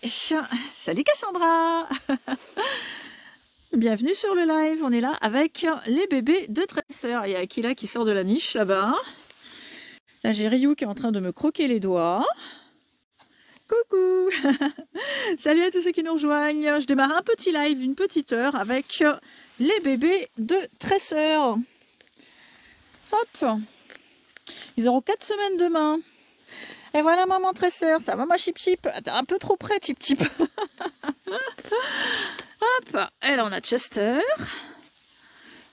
Salut Cassandra. Bienvenue sur le live, on est là avec les bébés de tresseurs. Il y a Akila qui sort de la niche là-bas. Là j'ai Ryu qui est en train de me croquer les doigts. Coucou. Salut à tous ceux qui nous rejoignent. Je démarre un petit live, une petite heure avec les bébés de tresseurs. Hop. Ils auront 4 semaines demain. Et voilà maman tresseur, ça va ma chip chip. T'es un peu trop près chip chip. Hop, et là on a Chester.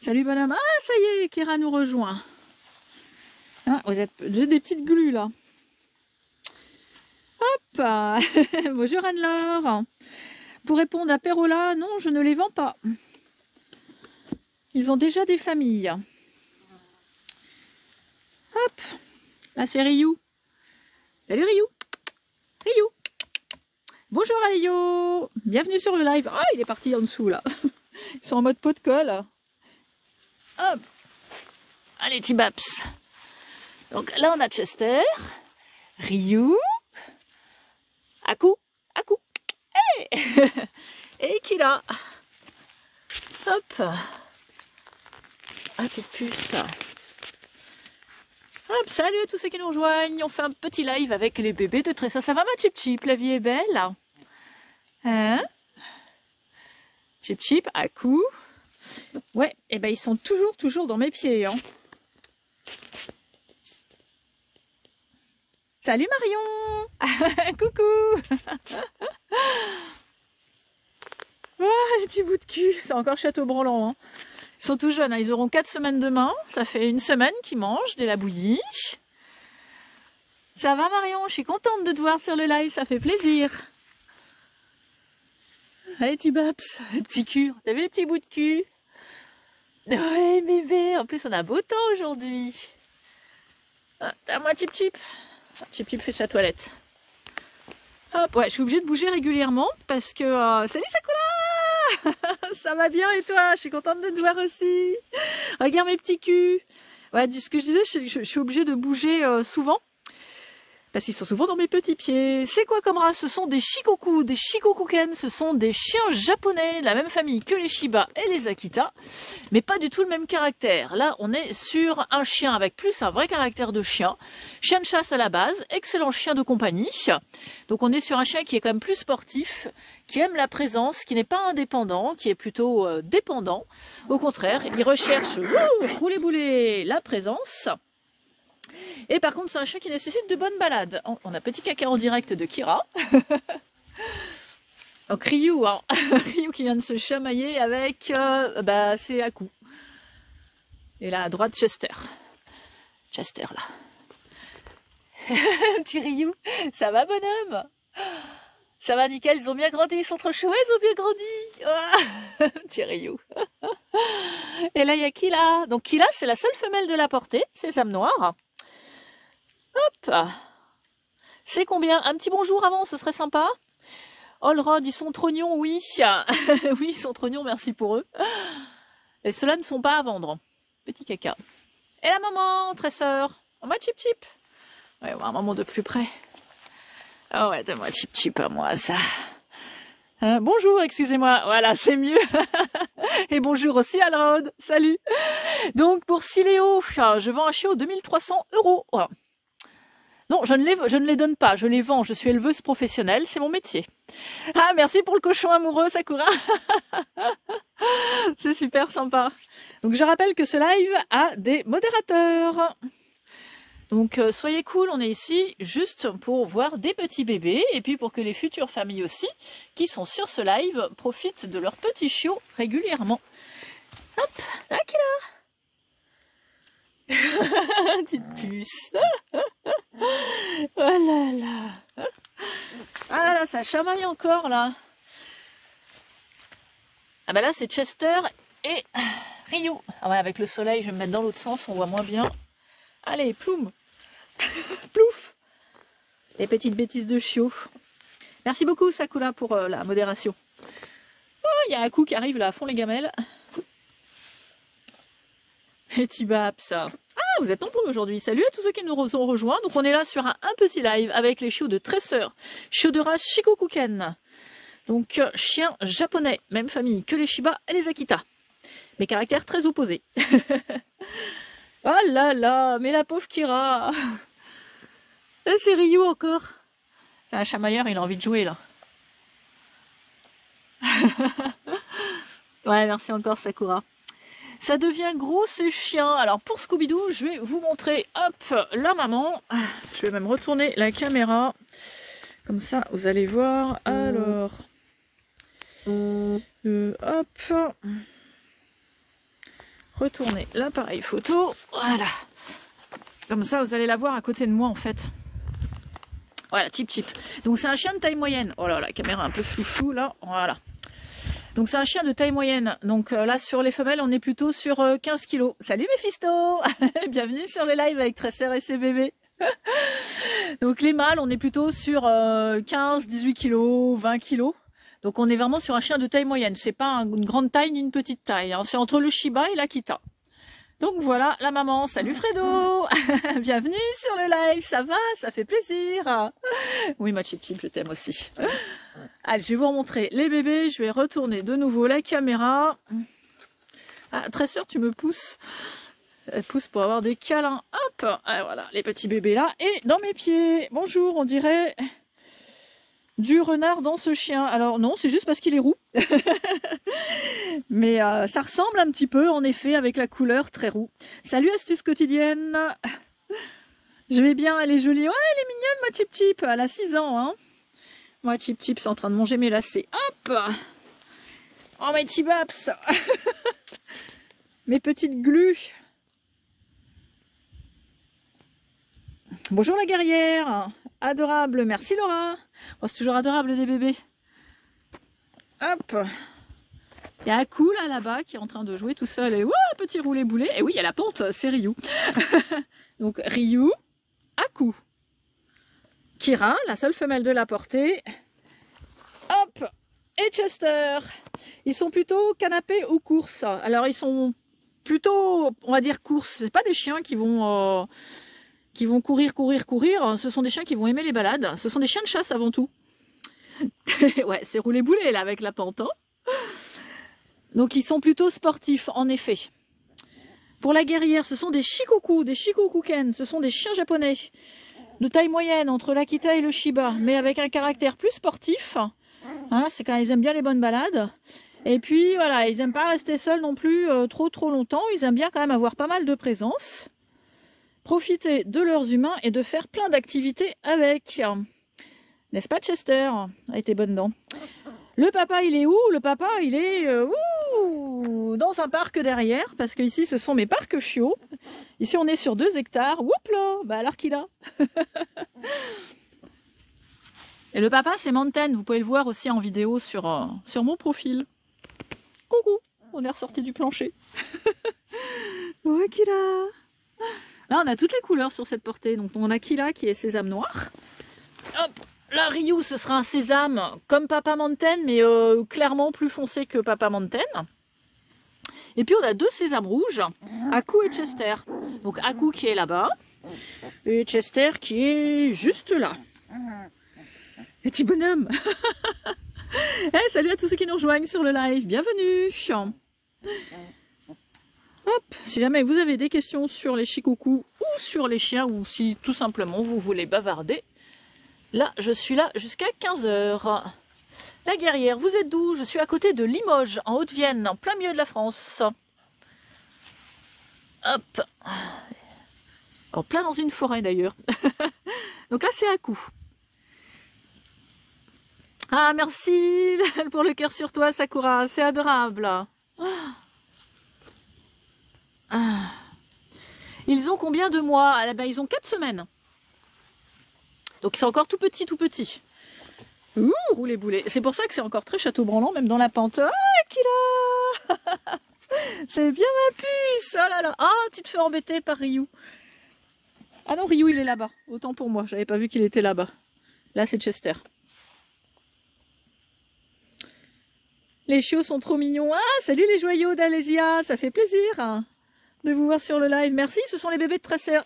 Salut bonhomme. Ah ça y est, Kira nous rejoint. Ah, vous êtes des petites glues là. Hop. Bonjour Anne-Laure. Pour répondre à Perola, non je ne les vends pas. Ils ont déjà des familles. Hop. Là c'est Ryu. Salut Ryu. Ryu. Bonjour Aléo. Bienvenue sur le live. Ah, il est parti en dessous là. Ils sont en mode pot de colle. Hop. Allez, Tibaps. Donc là, on a Chester. Ryu. Aku. Aku. Hey. Et Kila. Hop. Ah, petite puce. Hop, salut à tous ceux qui nous rejoignent. On fait un petit live avec les bébés de tresseur. Ça va ma Chip Chip? La vie est belle. Hein? Chip Chip, à coup. Ouais, et ben ils sont toujours dans mes pieds. Hein. Salut Marion. Coucou. Oh, les petits bouts de cul. C'est encore Château Branlant. Hein. Ils sont tout jeunes, hein. Ils auront 4 semaines demain. Ça fait 1 semaine qu'ils mangent de la bouillie. Ça va Marion? Je suis contente de te voir sur le live, ça fait plaisir. Allez Tibaps, petit cul. T'as vu les petits bouts de cul? Ouais bébé, en plus on a beau temps aujourd'hui. Ah, à moi Chip Chip. Chip Chip fait sa toilette. Hop, ouais, je suis obligée de bouger régulièrement parce que... Salut Sakura. Ça va bien et toi? Je suis contente de te voir aussi. Regarde mes petits culs. Ouais, ce que je disais, je suis obligée de bouger souvent. Parce qu'ils sont souvent dans mes petits pieds. C'est quoi comme race? Ce sont des Shikoku, des Shikokuken. Ce sont des chiens japonais, de la même famille que les Shiba et les Akita. Mais pas du tout le même caractère. Là, on est sur un chien avec plus un vrai caractère de chien. Chien de chasse à la base, excellent chien de compagnie. Donc on est sur un chien qui est quand même plus sportif, qui aime la présence, qui n'est pas indépendant, qui est plutôt dépendant. Au contraire, il recherche, roulez boulet, la présence. Et par contre, c'est un chien qui nécessite de bonnes balades. On a petit caca en direct de Kira. Donc Ryu, hein. Ryu qui vient de se chamailler avec, c'est Aku. Et là à droite, Chester. Chester là. Petit Ryu, ça va bonhomme? Ça va nickel, ils ont bien grandi, ils sont trop chouettes, ils ont bien grandi. Petit Ryu. Et là il y a Kila. Donc Kila, c'est la seule femelle de la portée, sésame noir. Hop. C'est combien? Un petit bonjour avant, ce serait sympa. Olrod, ils sont trognons, oui. Oui, ils sont trognons, merci pour eux. Et ceux-là ne sont pas à vendre. Petit caca. Et la maman, tresseur. On va Chip Chip. Ouais, on va un moment de plus près. Ah ouais, donne-moi Chip Chip à moi, ça. Bonjour, excusez-moi. Voilà, c'est mieux. Et bonjour aussi à Olrod. Salut. Donc, pour Siléo, je vends un chiot 2300 €. Oh. Non, je ne les donne pas, je les vends, je suis éleveuse professionnelle, c'est mon métier. Ah, merci pour le cochon amoureux, Sakura. C'est super sympa. Donc, je rappelle que ce live a des modérateurs. Donc, soyez cool, on est ici juste pour voir des petits bébés et puis pour que les futures familles aussi, qui sont sur ce live, profitent de leurs petits chiots régulièrement. Hop, là, qui là? Petite puce. Oh là là. Ah là, ça chamaille encore là. Ah bah là c'est Chester et Ryu. Ah ouais, avec le soleil, je vais me mettre dans l'autre sens, on voit moins bien. Allez, ploum. Plouf. Les petites bêtises de chiot. Merci beaucoup Sakura pour la modération. Oh, il y a un coup qui arrive là à fond les gamelles. Et Tibaps. Ah, vous êtes nombreux aujourd'hui. Salut à tous ceux qui nous ont rejoints. Donc on est là sur un petit live avec les chiots de tresseur. Chiots de race Shikokuken. Donc, chien japonais, même famille que les Shiba et les Akita. Mais caractères très opposés. Oh là là, mais la pauvre Kira. Et c'est Ryu encore. C'est un chamailleur, il a envie de jouer là. Ouais, merci encore Sakura. Ça devient gros ces chiens. Alors pour Scooby-Doo, je vais vous montrer, hop, la maman. Je vais même retourner la caméra. Comme ça, vous allez voir. Alors, hop. Retourner l'appareil photo. Voilà. Comme ça, vous allez la voir à côté de moi en fait. Voilà, Chip Chip. Donc c'est un chien de taille moyenne. Oh là, la caméra un peu flou là. Voilà. Donc c'est un chien de taille moyenne. Donc là sur les femelles, on est plutôt sur 15 kilos. Salut Mephisto. Bienvenue sur le live avec Tracer et ses bébés. Donc les mâles, on est plutôt sur 15, 18 kilos, 20 kilos. Donc on est vraiment sur un chien de taille moyenne. C'est pas une grande taille ni une petite taille. Hein. C'est entre le Shiba et l'Akita. Donc voilà la maman. Salut Fredo. Bienvenue sur le live. Ça va? Ça fait plaisir. Oui ma Chip Chip, je t'aime aussi. Allez, je vais vous montrer les bébés. Je vais retourner de nouveau la caméra. Ah, Tracer, tu me pousses. Elle pousse pour avoir des câlins. Hop. Ah, voilà, les petits bébés là. Et dans mes pieds. Bonjour, on dirait du renard dans ce chien. Alors non, c'est juste parce qu'il est roux. Mais ça ressemble un petit peu, en effet, avec la couleur très roux. Salut astuce quotidienne. Je vais bien, elle est jolie. Ouais, elle est mignonne, ma Chip Chip. Elle a 6 ans, hein. Moi, Chip Chip, c'est en train de manger mes lacets. Hop. Oh, mes petits baps. Mes petites glues. Bonjour la guerrière. Adorable, merci Laura. Oh, c'est toujours adorable des bébés. Hop. Il y a Aku là-bas qui est en train de jouer tout seul. Et ouah, petit roulé boulet. Et oui, il y a la pente, c'est Ryu. Donc Ryu, Aku. Kira, la seule femelle de la portée. Hop. Et Chester. Ils sont plutôt canapés ou courses. Alors ils sont plutôt, on va dire courses. C'est pas des chiens qui vont courir. Ce sont des chiens qui vont aimer les balades. Ce sont des chiens de chasse avant tout. Ouais, c'est roulé boulet là avec la pente. Hein. Donc ils sont plutôt sportifs, en effet. Pour la guerrière, ce sont des Shikoku, des Shikokuken. Ce sont des chiens japonais de taille moyenne entre l'Akita et le Shiba, mais avec un caractère plus sportif. Hein, c'est quand ils aiment bien les bonnes balades. Et puis voilà, ils n'aiment pas rester seuls non plus trop longtemps. Ils aiment bien quand même avoir pas mal de présence. Profiter de leurs humains et de faire plein d'activités avec. N'est-ce pas Chester? A été bonne dent. Le papa il est où? Le papa il est dans un parc derrière, parce que ici ce sont mes parcs chiots. Ici on est sur 2 hectares. Oups là, bah alors qu'il a. Et le papa c'est Mountain, vous pouvez le voir aussi en vidéo sur mon profil. Coucou, on est ressorti du plancher. Ouais qu'il a. Là on a toutes les couleurs sur cette portée, donc on a Kila qui est sésame noir. Hop. Là, Ryu, ce sera un sésame comme Papa Mountain, mais clairement plus foncé que Papa Mountain. Et puis, on a 2 sésames rouges, Aku et Chester. Donc, Aku qui est là-bas, et Chester qui est juste là. Petit bonhomme. Hey, salut à tous ceux qui nous rejoignent sur le live, bienvenue. Hop, si jamais vous avez des questions sur les Shikoku ou sur les chiens, ou si tout simplement vous voulez bavarder, là, je suis là jusqu'à 15 h. La guerrière, vous êtes d'où? Je suis à côté de Limoges, en Haute-Vienne, en plein milieu de la France. Hop. En plein dans une forêt d'ailleurs. Donc là, c'est Aku. Ah, merci pour le cœur sur toi, Sakura. C'est adorable. Ah. Ils ont combien de mois? Ah, ben, ils ont 4 semaines. Donc c'est encore tout petit. Ouh, roulé boulet. C'est pour ça que c'est encore très château-branlant, même dans la pente. Ah, Kila. C'est bien ma puce. Oh là là. Ah, tu te fais embêter par Ryu. Ah non, Ryu, il est là-bas. Autant pour moi, j'avais pas vu qu'il était là-bas. Là, c'est Chester. Les chiots sont trop mignons. Ah, salut les joyaux d'Alésia. Ça fait plaisir de vous voir sur le live. Merci, ce sont les bébés de Tracer. Ah.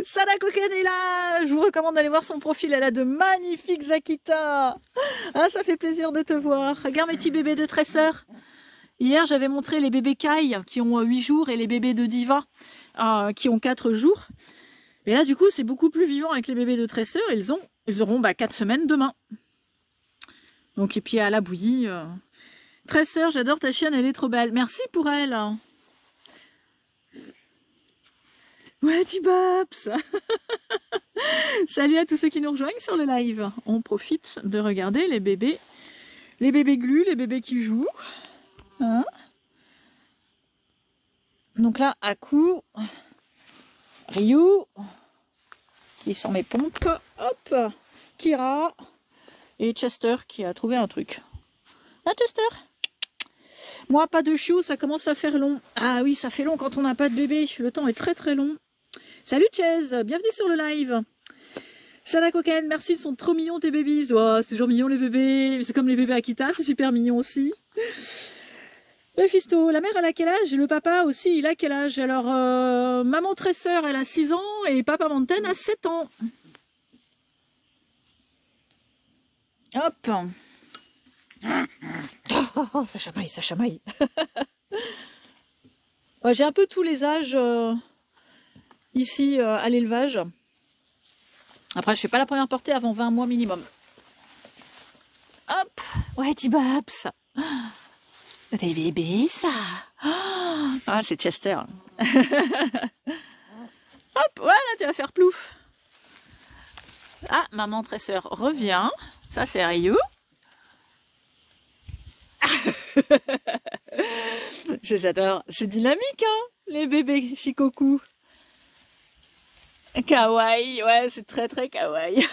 Ça Sadako Ken est là. Je vous recommande d'aller voir son profil. Elle a de magnifiques Akita. Ah, ça fait plaisir de te voir. Regarde mes petits bébés de tresseurs. Hier, j'avais montré les bébés Kai qui ont 8 jours et les bébés de Diva qui ont 4 jours. Et là, du coup, c'est beaucoup plus vivant avec les bébés de tresseurs. Ils auront 4 semaines demain. Donc, et puis à la bouillie. Tresseur, j'adore ta chienne, elle est trop belle. Merci pour elle. Ouais, Tibaps. Salut à tous ceux qui nous rejoignent sur le live. On profite de regarder les bébés glus, les bébés qui jouent. Hein, donc là, Aku, Ryu, qui sont mes pompes, hop, Kira et Chester qui a trouvé un truc. Ah, Chester? Moi, pas de chiot, ça commence à faire long. Ah oui, ça fait long quand on n'a pas de bébé. Le temps est très très long. Salut Chase, bienvenue sur le live. Sadako Ken, merci, ils sont trop mignons tes bébés. Oh, c'est toujours mignon les bébés. C'est comme les bébés Akita, c'est super mignon aussi. Mephisto, la mère elle a quel âge? Le papa aussi, il a quel âge? Alors, maman tresseur, elle a 6 ans et papa Mountain a 7 ans. Hop. Oh, ça chamaille, ça chamaille. Ouais, j'ai un peu tous les âges ici à l'élevage. Après, je fais pas la première portée avant 20 mois minimum. Hop. Ouais, Tibaps. T'es bébé, ça. Ah, c'est Chester. Hop, voilà, tu vas faire plouf. Ah, maman tresseur revient. Ça, c'est Ryu. Je les adore. C'est dynamique, hein, les bébés Shikoku. Kawaii, ouais, c'est très très kawaii.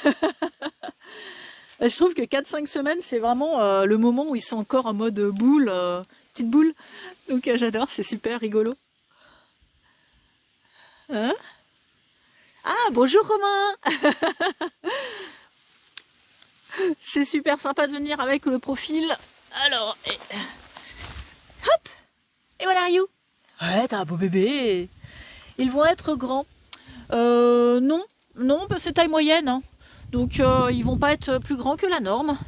Je trouve que 4-5 semaines, c'est vraiment le moment où ils sont encore en mode boule, petite boule. Donc j'adore, c'est super rigolo. Hein? Ah, bonjour Romain. C'est super sympa de venir avec le profil. Alors, hop. Et voilà Ryu. Ouais, t'as un beau bébé. Ils vont être grands. Non, c'est taille moyenne. Hein. Donc ils vont pas être plus grands que la norme.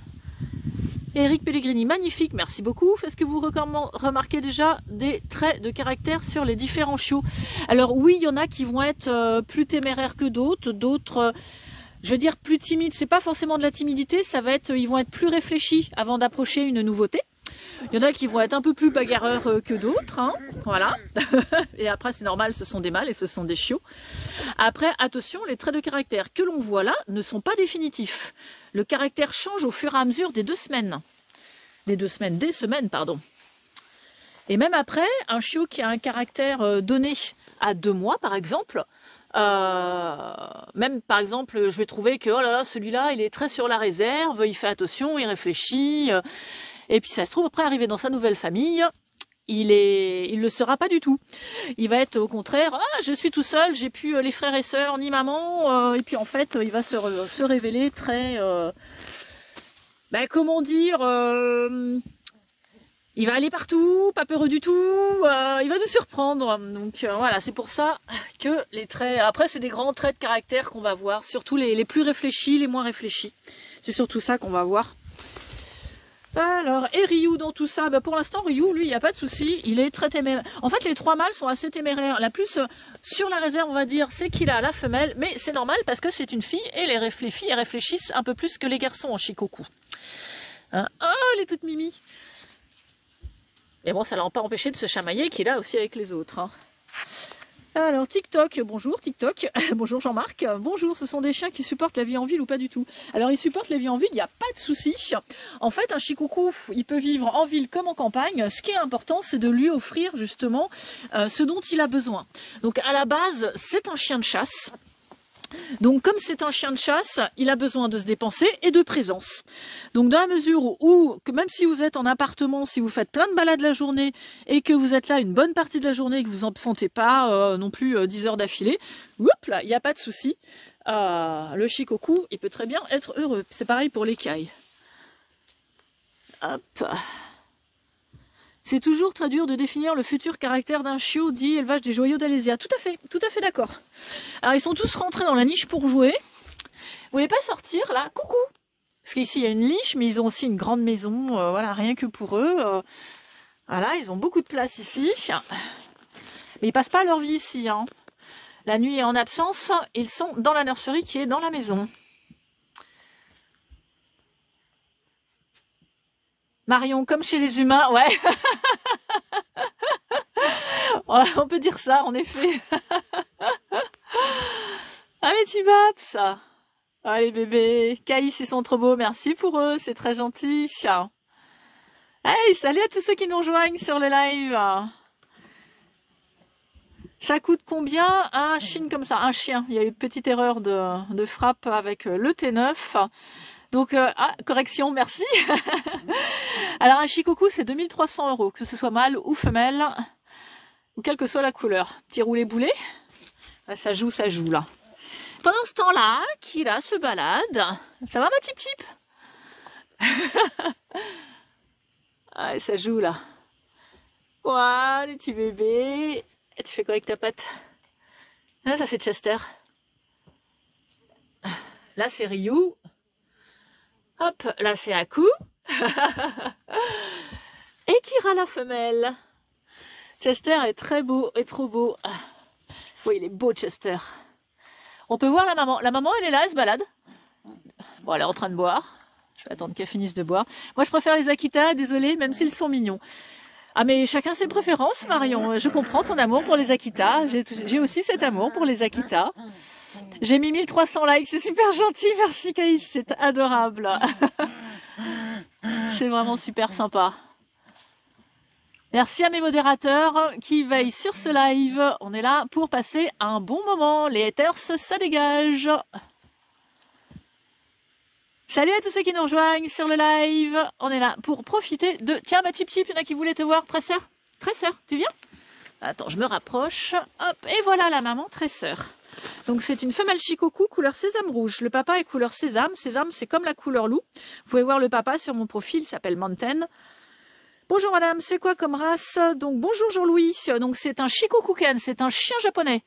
Eric Pellegrini, magnifique, merci beaucoup. Est-ce que vous remarquez déjà des traits de caractère sur les différents chiots? Alors oui, il y en a qui vont être plus téméraires que d'autres, d'autres, je veux dire plus timides. C'est pas forcément de la timidité, ça va être, ils vont être plus réfléchis avant d'approcher une nouveauté. Il y en a qui vont être un peu plus bagarreurs que d'autres, hein, voilà. Et après, c'est normal, ce sont des mâles et ce sont des chiots. Après, attention, les traits de caractère que l'on voit là ne sont pas définitifs. Le caractère change au fur et à mesure des 2 semaines. Des semaines, pardon. Et même après, un chiot qui a un caractère donné à 2 mois, par exemple, même par exemple, je vais trouver que, oh là là, celui-là, il est très sur la réserve, il fait attention, il réfléchit... Et puis ça se trouve, après arriver dans sa nouvelle famille, il le sera pas du tout. Il va être au contraire, ah, je suis tout seul, j'ai plus les frères et sœurs ni maman. Et puis en fait, il va se révéler très, comment dire, il va aller partout, pas peureux du tout. Il va nous surprendre. Donc voilà, c'est pour ça que les traits. Après, c'est des grands traits de caractère qu'on va voir, surtout les plus réfléchis, les moins réfléchis. C'est surtout ça qu'on va voir. Alors, et Ryu dans tout ça, pour l'instant Ryu, lui, il n'y a pas de souci, il est très téméraire. En fait, les 3 mâles sont assez téméraires. La plus sur la réserve, on va dire, c'est qu'il a la femelle, mais c'est normal parce que c'est une fille et les filles elles réfléchissent un peu plus que les garçons en Shikoku. Hein? Oh, elle est toute mimi. Mais bon, ça l'a pas empêché de se chamailler qu'il a aussi avec les autres. Hein. Alors, TikTok, bonjour TikTok, bonjour Jean-Marc, bonjour, ce sont des chiens qui supportent la vie en ville ou pas du tout? Alors, ils supportent la vie en ville, il n'y a pas de souci. En fait, un Shikoku, il peut vivre en ville comme en campagne. Ce qui est important, c'est de lui offrir justement ce dont il a besoin. Donc, à la base, c'est un chien de chasse. Donc comme c'est un chien de chasse, il a besoin de se dépenser et de présence. Donc dans la mesure où, même si vous êtes en appartement, si vous faites plein de balades la journée et que vous êtes là une bonne partie de la journée et que vous n'en sentez pas non plus 10 heures d'affilée, là, il n'y a pas de souci. Le Shikoku, il peut très bien être heureux. C'est pareil pour les Kai. Hop. C'est toujours très dur de définir le futur caractère d'un chiot, dit élevage des joyaux d'Alésia. Tout à fait d'accord. Alors ils sont tous rentrés dans la niche pour jouer. Vous voulez pas sortir là? Coucou! Parce qu'ici il y a une niche, mais ils ont aussi une grande maison, voilà, rien que pour eux. Voilà, ils ont beaucoup de place ici. Mais ils passent pas leur vie ici, hein. La nuit est en absence, ils sont dans la nurserie qui est dans la maison. Marion, comme chez les humains, ouais. On peut dire ça, en effet. Ah, les petits baps. Ah, les bébés. Caïs, ils sont trop beaux. Merci pour eux, c'est très gentil. Hey, salut à tous ceux qui nous rejoignent sur le live. Ça coûte combien un chien comme ça? Un chien. Il y a eu une petite erreur de frappe avec le T9. Donc, correction, merci. Alors, un chicoucou, c'est 2300 €, que ce soit mâle ou femelle, ou quelle que soit la couleur. Petit roulé-boulet. Ça joue, là. Pendant ce temps-là, Kira se balade. Ça va, ma tip-tip? Ah, ça joue, là. Ouah, les petits bébés. Et tu fais quoi avec ta patte? Ah, ça, c'est Chester. Là, c'est Ryu. Hop, là c'est Aku. Et Kira la femelle. Chester est très beau et trop beau. Oui, il est beau Chester. On peut voir la maman. La maman, elle est là, elle se balade. Bon, elle est en train de boire. Je vais attendre qu'elle finisse de boire. Moi, je préfère les Akita, désolé, même s'ils sont mignons. Ah, mais chacun ses préférences, Marion. Je comprends ton amour pour les Akita. J'ai aussi cet amour pour les Akita. J'ai mis 1300 likes, c'est super gentil, merci Caïs, c'est adorable. C'est vraiment super sympa. Merci à mes modérateurs qui veillent sur ce live. On est là pour passer un bon moment. Les haters, ça dégage. Salut à tous ceux qui nous rejoignent sur le live. On est là pour profiter de... Tiens, ma tip-tip, il y en a qui voulaient te voir. Tresseur, tu viens? Attends, je me rapproche. Hop, et voilà la maman tresseur. Donc c'est une femelle shikoku couleur sésame rouge. Le papa est couleur sésame. Sésame, c'est comme la couleur loup. Vous pouvez voir le papa sur mon profil, il s'appelle Mountain. Bonjour madame, c'est quoi comme race? Donc bonjour Jean-Louis. Donc c'est un shikokuken, c'est un chien japonais.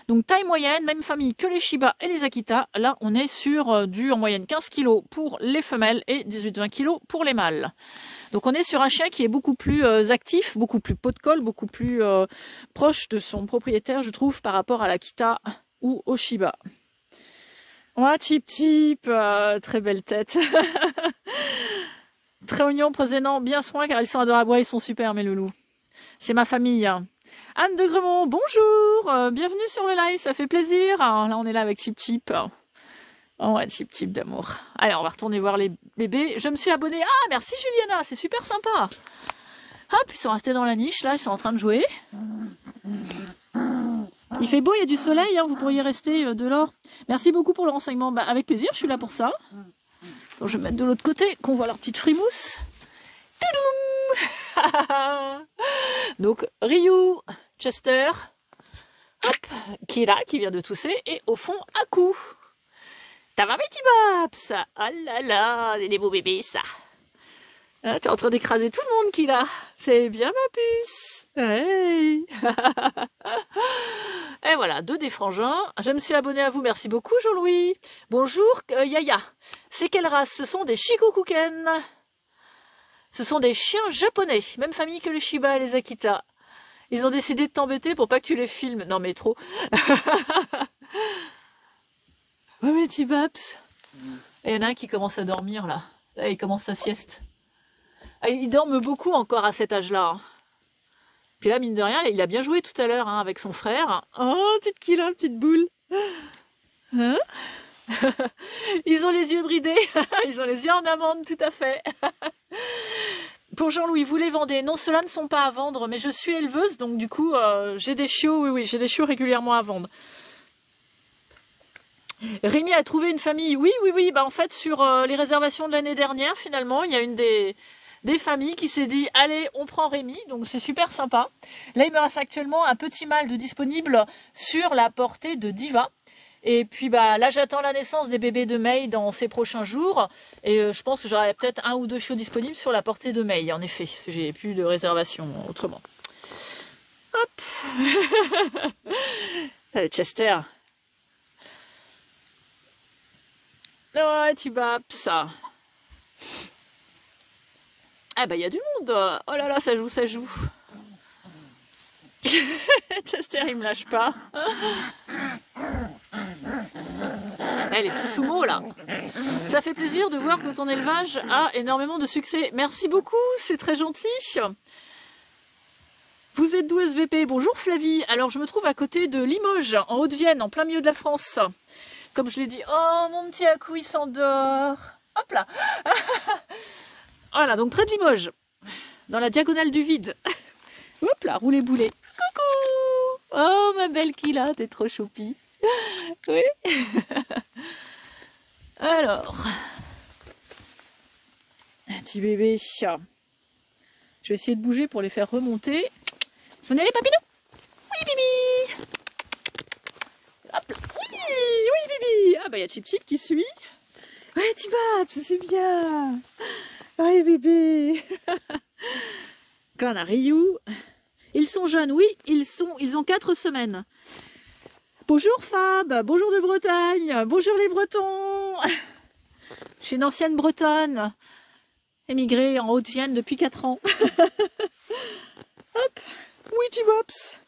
Donc taille moyenne, même famille que les Shiba et les Akita. Là, on est sur du en moyenne 15 kg pour les femelles et 18-20 kg pour les mâles. Donc on est sur un chien qui est beaucoup plus actif, beaucoup plus pot de colle, beaucoup plus proche de son propriétaire, je trouve, par rapport à l'Akita ou au Shiba. Ouais, tip, très belle tête. Très oignon, prenez-en bien soin car ils sont adorables. Ouais, ils sont super mes loulous. C'est ma famille. Anne de Gremont, bonjour, bienvenue sur le live, ça fait plaisir. Alors là on est là avec Chip. Oh ouais, Chip d'amour. Allez, on va retourner voir les bébés. Je me suis abonnée. Ah, merci Juliana, c'est super sympa. Hop, ils sont restés dans la niche, là, ils sont en train de jouer. Il fait beau, il y a du soleil, hein, vous pourriez rester dehors. Merci beaucoup pour le renseignement. Bah, avec plaisir, je suis là pour ça. Donc, je vais me mettre de l'autre côté, qu'on voit leur petite frimousse. Toudoum. Donc, Ryu, Chester, hop, qui est là, qui vient de tousser, et au fond, Aku. Ça va mes petits baps? Oh là là, c'est des beaux bébés ça. Ah, t'es en train d'écraser tout le monde qui là. C'est bien ma puce. Hey. Et voilà, 2 des frangins. Je me suis abonnée à vous, merci beaucoup Jean-Louis. Bonjour Yaya. C'est quelle race? Ce sont des Shikokuken. Ce sont des chiens japonais, même famille que les Shiba et les Akita. Ils ont décidé de t'embêter pour pas que tu les filmes. Non mais trop. Oh mes petits baps. Et il y en a un qui commence à dormir là. Là il commence sa sieste. Ah, ils dorment beaucoup encore à cet âge-là. Puis là, mine de rien, il a bien joué tout à l'heure hein, avec son frère. Oh, petite Kila, petite boule. Hein? Ils ont les yeux bridés. Ils ont les yeux en amande, tout à fait. Pour Jean-Louis, vous les vendez? Non, ceux-là ne sont pas à vendre, mais je suis éleveuse, donc du coup, j'ai des chiots, oui, j'ai des chiots régulièrement à vendre. Rémi a trouvé une famille. Oui, bah en fait, sur les réservations de l'année dernière, finalement, il y a une des familles qui s'est dit allez on prend Rémi, donc c'est super sympa. Là il me reste actuellement un petit mâle de disponible sur la portée de Diva Et puis bah là j'attends la naissance des bébés de May dans ces prochains jours. Et je pense que j'aurai peut-être 1 ou 2 chiots disponibles sur la portée de May, en effet. J'ai plus de réservation autrement. Hop. Chester. Ouais, tu babs ça. Ah bah il y a du monde. Oh là là, ça joue, ça joue. Chester il me lâche pas. Eh, les petits sumo là. Ça fait plaisir de voir que ton élevage a énormément de succès. Merci beaucoup, c'est très gentil. Vous êtes d'où SVP? Bonjour Flavie. Alors je me trouve à côté de Limoges, en Haute-Vienne, en plein milieu de la France. Comme je l'ai dit, oh mon petit Hakou il s'endort. Hop là. Voilà, donc près de Limoges, dans la diagonale du vide. Hop là, roulez boulet. Coucou. Oh ma belle Kila, t'es trop choupie. Oui. Alors, un petit bébé. Je vais essayer de bouger pour les faire remonter. Venez les papinous. Oui bibi. Hop là. Oui, oui bibi. Ah bah il y a Chip Chip qui suit. Ouais Tibab, c'est bien. Oui bébé. Quand on a Ryu. Ils sont jeunes, oui, ils ont 4 semaines. Bonjour Fab, bonjour de Bretagne, bonjour les Bretons. Je suis une ancienne Bretonne, émigrée en Haute-Vienne depuis 4 ans. Hop, oui Tibops.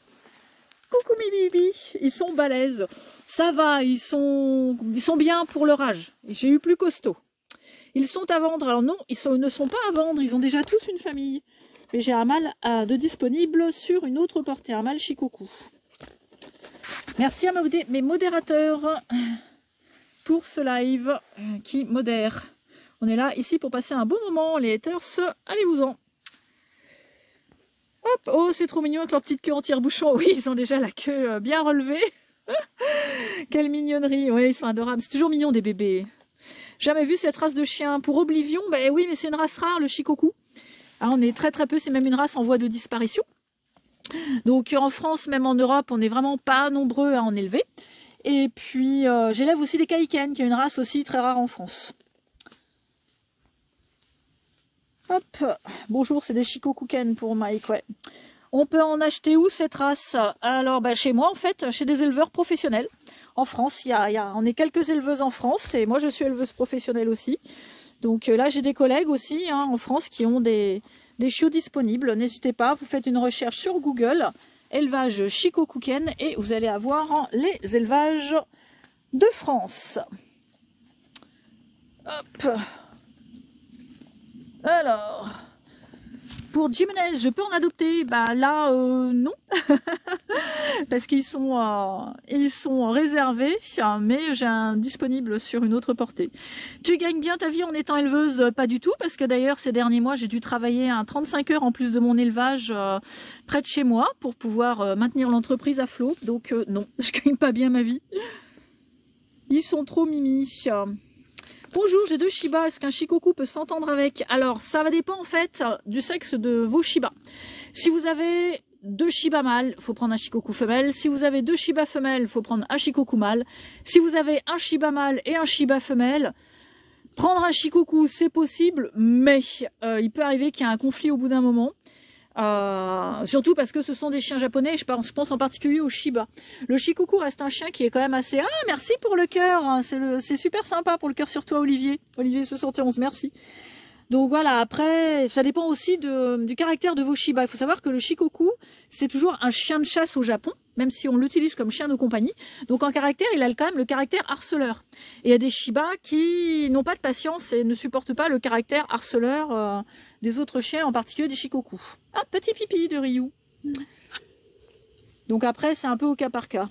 Coucou mi bibi, ils sont balèzes. Ça va, ils sont bien pour leur âge. J'ai eu plus costaud. Ils sont à vendre, alors non, ils ne sont pas à vendre, ils ont déjà tous une famille. Mais j'ai un mâle de disponible sur une autre portée, un mâle Shikoku. Merci à mes modérateurs pour ce live qui modère. On est là ici pour passer un bon moment, les haters, allez-vous-en. Hop, oh c'est trop mignon avec leur petite queue en tire-bouchon. Oui, ils ont déjà la queue bien relevée. Quelle mignonnerie, oui, ils sont adorables. C'est toujours mignon des bébés. Jamais vu cette race de chien. Pour Oblivion, ben oui, mais c'est une race rare, le Shikoku. Ah, on est très très peu, c'est même une race en voie de disparition. Donc en France, même en Europe, on n'est vraiment pas nombreux à en élever. Et puis j'élève aussi des Kaiken, qui est une race aussi très rare en France. Hop, bonjour, c'est des Shikokuken pour Mike, ouais. On peut en acheter où cette race? Alors bah, chez moi en fait, chez des éleveurs professionnels. En France, on est quelques éleveuses en France, et moi je suis éleveuse professionnelle aussi. Donc là, j'ai des collègues aussi en France qui ont des chiots disponibles. N'hésitez pas, vous faites une recherche sur Google, élevage Shikokuken, et vous allez avoir les élevages de France. Hop. Alors, pour Jimenez, je peux en adopter? Bah là, non. Parce qu'ils sont réservés, mais j'ai un disponible sur une autre portée. Tu gagnes bien ta vie en étant éleveuse? Pas du tout, parce que d'ailleurs ces derniers mois j'ai dû travailler 35 heures en plus de mon élevage près de chez moi pour pouvoir maintenir l'entreprise à flot. Donc non, je gagne pas bien ma vie. Ils sont trop mimi. Bonjour, j'ai 2 Shiba, est-ce qu'un Shikoku peut s'entendre avec? Alors ça va dépendre en fait du sexe de vos Shiba. Si vous avez 2 Shiba mâles, il faut prendre un Shikoku femelle. Si vous avez 2 Shiba femelles, il faut prendre un Shikoku mâle. Si vous avez un Shiba mâle et un Shiba femelle, prendre un Shikoku c'est possible, mais il peut arriver qu'il y ait un conflit au bout d'un moment. Surtout parce que ce sont des chiens japonais, je pense en particulier au Shiba. Le Shikoku reste un chien qui est quand même assez... Ah, merci pour le cœur, c'est super sympa pour le cœur sur toi Olivier. Olivier 71, merci. Donc voilà, après, ça dépend aussi du caractère de vos Shiba. Il faut savoir que le Shikoku, c'est toujours un chien de chasse au Japon, même si on l'utilise comme chien de compagnie. Donc en caractère, il a quand même le caractère harceleur. Et il y a des Shiba qui n'ont pas de patience et ne supportent pas le caractère harceleur des autres chiens, en particulier des Shikoku. Ah, petit pipi de Ryu. Donc après, c'est un peu au cas par cas.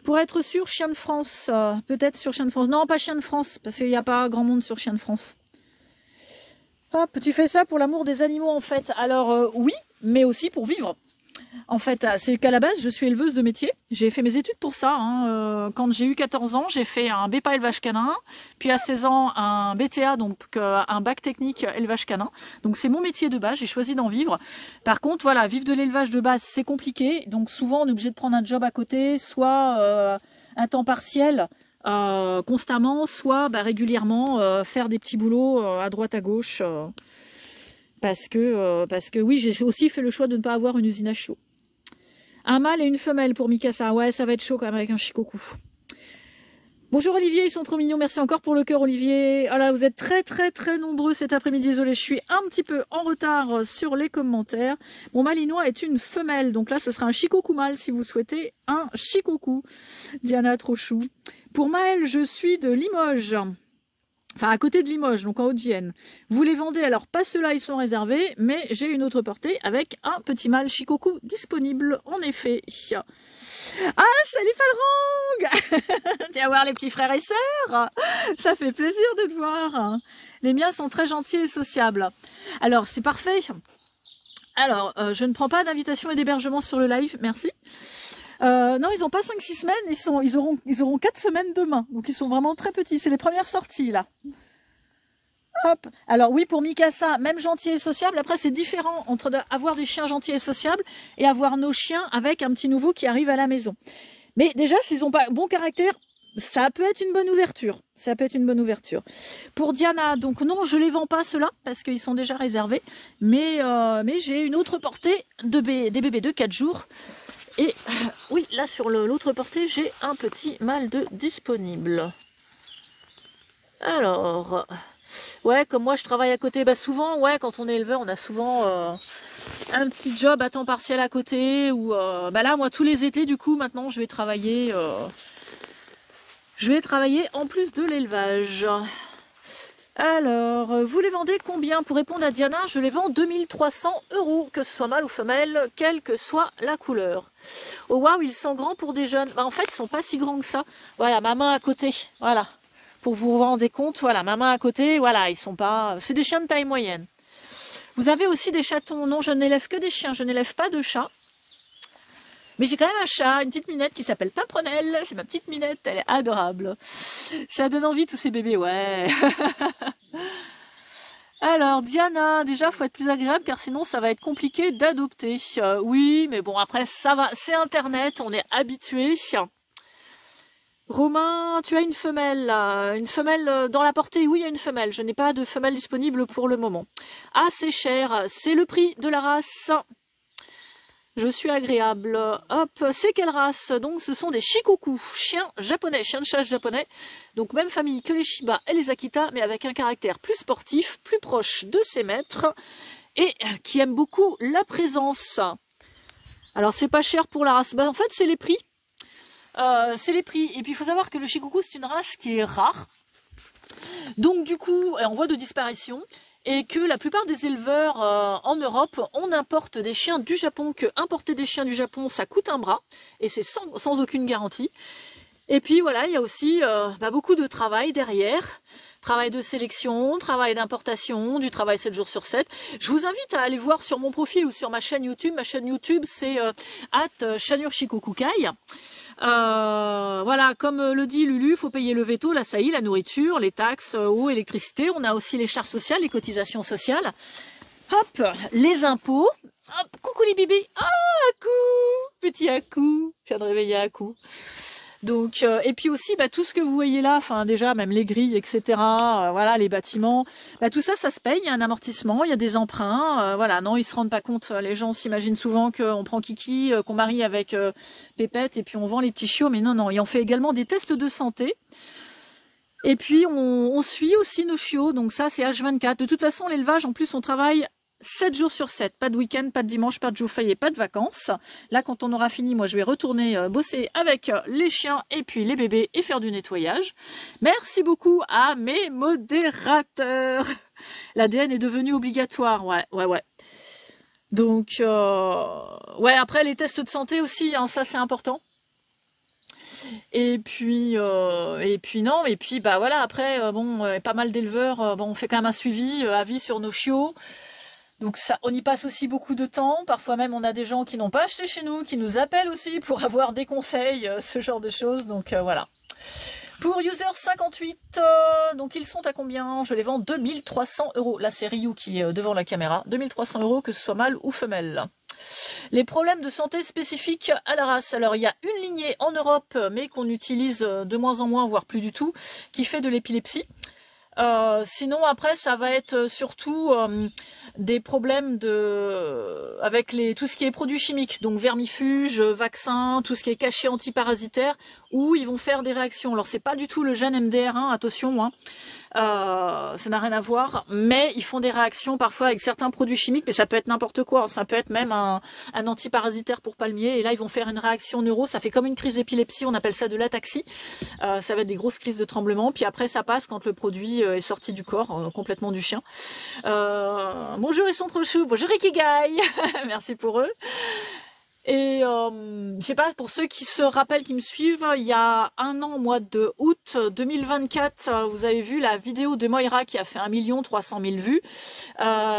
Pour être sûr, chien de France, peut-être sur chien de France. Non, pas chien de France, parce qu'il n'y a pas grand monde sur chien de France. Hop, tu fais ça pour l'amour des animaux en fait. Alors oui, mais aussi pour vivre. En fait, c'est qu'à la base, je suis éleveuse de métier. J'ai fait mes études pour ça. Quand j'ai eu 14 ans, j'ai fait un BEPA élevage canin. Puis à 16 ans, un BTA, donc un bac technique élevage canin. Donc c'est mon métier de base, j'ai choisi d'en vivre. Par contre, voilà, vivre de l'élevage de base, c'est compliqué. Donc souvent, on est obligé de prendre un job à côté, soit un temps partiel constamment, soit régulièrement faire des petits boulots à droite à gauche. Parce que oui, j'ai aussi fait le choix de ne pas avoir une usine à chiots. Un mâle et une femelle pour Mikasa. Ouais, ça va être chaud quand même avec un shikoku. Bonjour Olivier, ils sont trop mignons. Merci encore pour le cœur Olivier. Ah là, vous êtes très très très nombreux cet après-midi. Désolée, je suis un petit peu en retard sur les commentaires. Mon malinois est une femelle. Donc là, ce sera un shikoku mâle si vous souhaitez un shikoku. Diana, trop chou. Pour Maël, je suis de Limoges. Enfin, à côté de Limoges, donc en Haute-Vienne. Vous les vendez, alors pas ceux-là, ils sont réservés, mais j'ai une autre portée avec un petit mâle shikoku disponible, en effet. Ah, salut Falrang. Viens voir les petits frères et sœurs. Ça fait plaisir de te voir. Les miens sont très gentils et sociables. Alors, c'est parfait. Alors, je ne prends pas d'invitation et d'hébergement sur le live, merci. Non, ils n'ont pas 5-6 semaines, ils auront 4 semaines demain. Donc ils sont vraiment très petits. C'est les premières sorties là. Hop. Alors oui, pour Mikasa, même gentil et sociable. Après, c'est différent entre avoir des chiens gentils et sociables et avoir nos chiens avec un petit nouveau qui arrive à la maison. Mais déjà, s'ils n'ont pas bon caractère, ça peut être une bonne ouverture. Ça peut être une bonne ouverture. Pour Diana, donc non, je les vends pas ceux-là parce qu'ils sont déjà réservés. Mais j'ai une autre portée des bébés de 4 jours. Et oui, là sur l'autre portée, j'ai un petit mâle de disponible. Alors, ouais, comme moi je travaille à côté, souvent, ouais, quand on est éleveur, on a souvent un petit job à temps partiel à côté. Ou là, moi, tous les étés, du coup, maintenant, je vais travailler en plus de l'élevage. Alors, vous les vendez combien? Pour répondre à Diana, je les vends 2300 €, que ce soit mâle ou femelle, quelle que soit la couleur. Oh waouh, ils sont grands pour des jeunes. En fait, ils sont pas si grands que ça. Voilà, ma main à côté, voilà. Pour vous rendre compte, voilà, ma main à côté, voilà, ils sont pas... C'est des chiens de taille moyenne. Vous avez aussi des chatons? Non, je n'élève que des chiens, je n'élève pas de chats. Mais j'ai quand même un chat, une petite minette qui s'appelle Paprenelle. C'est ma petite minette, elle est adorable. Ça donne envie tous ces bébés, ouais. Alors, Diana, déjà, faut être plus agréable car sinon ça va être compliqué d'adopter. Oui, mais bon, après, ça va, c'est Internet, on est habitué. Romain, tu as une femelle, dans la portée? Oui, il y a une femelle. Je n'ai pas de femelle disponible pour le moment. Ah, c'est cher, c'est le prix de la race. Je suis agréable. Hop, c'est quelle race? Donc ce sont des shikoku, chiens japonais, chiens de chasse japonais. Donc même famille que les Shiba et les Akita, mais avec un caractère plus sportif, plus proche de ses maîtres et qui aime beaucoup la présence. Alors c'est pas cher pour la race. En fait c'est les prix. C'est les prix. Et puis il faut savoir que le shikoku c'est une race qui est rare. Donc du coup, en voie de disparition. Et que la plupart des éleveurs en Europe, on importe des chiens du Japon, que importer des chiens du Japon, ça coûte un bras, et c'est sans aucune garantie. Et puis voilà, il y a aussi beaucoup de travail derrière, travail de sélection, travail d'importation, du travail 7 jours sur 7. Je vous invite à aller voir sur mon profil ou sur ma chaîne YouTube. Ma chaîne YouTube, c'est @chanurshikokukai. Voilà, comme le dit Lulu, il faut payer le veto, la SAI, la nourriture, les taxes, eau, électricité. On a aussi les charges sociales, les cotisations sociales. Hop, les impôts. Hop, coucou les bébés. Ah, Aku, petit Aku. Je viens de réveiller Aku. Donc, et puis aussi, tout ce que vous voyez là, enfin déjà, même les grilles, etc. Voilà, les bâtiments, tout ça, ça se paye. Il y a un amortissement, il y a des emprunts. Voilà, non, ils se rendent pas compte. Les gens s'imaginent souvent qu'on prend Kiki, qu'on marie avec Pépette, et puis on vend les petits chiots. Mais non, non, et on fait également des tests de santé. Et puis on suit aussi nos chiots. Donc ça, c'est H24. De toute façon, l'élevage, en plus, on travaille 7 jours sur 7, pas de week-end, pas de dimanche, pas de jour férié, pas de vacances. Là, quand on aura fini, moi, je vais retourner bosser avec les chiens et puis les bébés et faire du nettoyage. Merci beaucoup à mes modérateurs. L'ADN est devenu obligatoire, ouais. Donc, ouais, après, les tests de santé aussi, ça, c'est important. Et puis voilà, après, pas mal d'éleveurs, on fait quand même un suivi à vie sur nos chiots. Donc ça, on y passe aussi beaucoup de temps. Parfois même, on a des gens qui n'ont pas acheté chez nous, qui nous appellent aussi pour avoir des conseils, ce genre de choses. Donc voilà. Pour User 58, donc ils sont à combien? Je les vends 2300 €. Là, c'est Ryu qui est devant la caméra. 2300 € que ce soit mâle ou femelle. Les problèmes de santé spécifiques à la race. Alors il y a une lignée en Europe, mais qu'on utilise de moins en moins, voire plus du tout, qui fait de l'épilepsie. Sinon après ça va être surtout des problèmes avec tout ce qui est produits chimiques, donc vermifuges, vaccins, tout ce qui est cachet antiparasitaire, où ils vont faire des réactions. Alors c'est pas du tout le gène MDR1, attention, hein. Ça n'a rien à voir, mais ils font des réactions parfois avec certains produits chimiques, mais ça peut être n'importe quoi, ça peut être même un antiparasitaire pour palmier, et là ils vont faire une réaction neuro, ça fait comme une crise d'épilepsie, on appelle ça de l'ataxie, ça va être des grosses crises de tremblement, puis après ça passe quand le produit est sorti du corps, complètement du chien. Bonjour ils sont trop choux, bonjour Ikigai, merci pour eux. Et je sais pas, pour ceux qui se rappellent, qui me suivent, il y a un an, au mois de août 2024, vous avez vu la vidéo de Moira qui a fait 1 300 000 vues,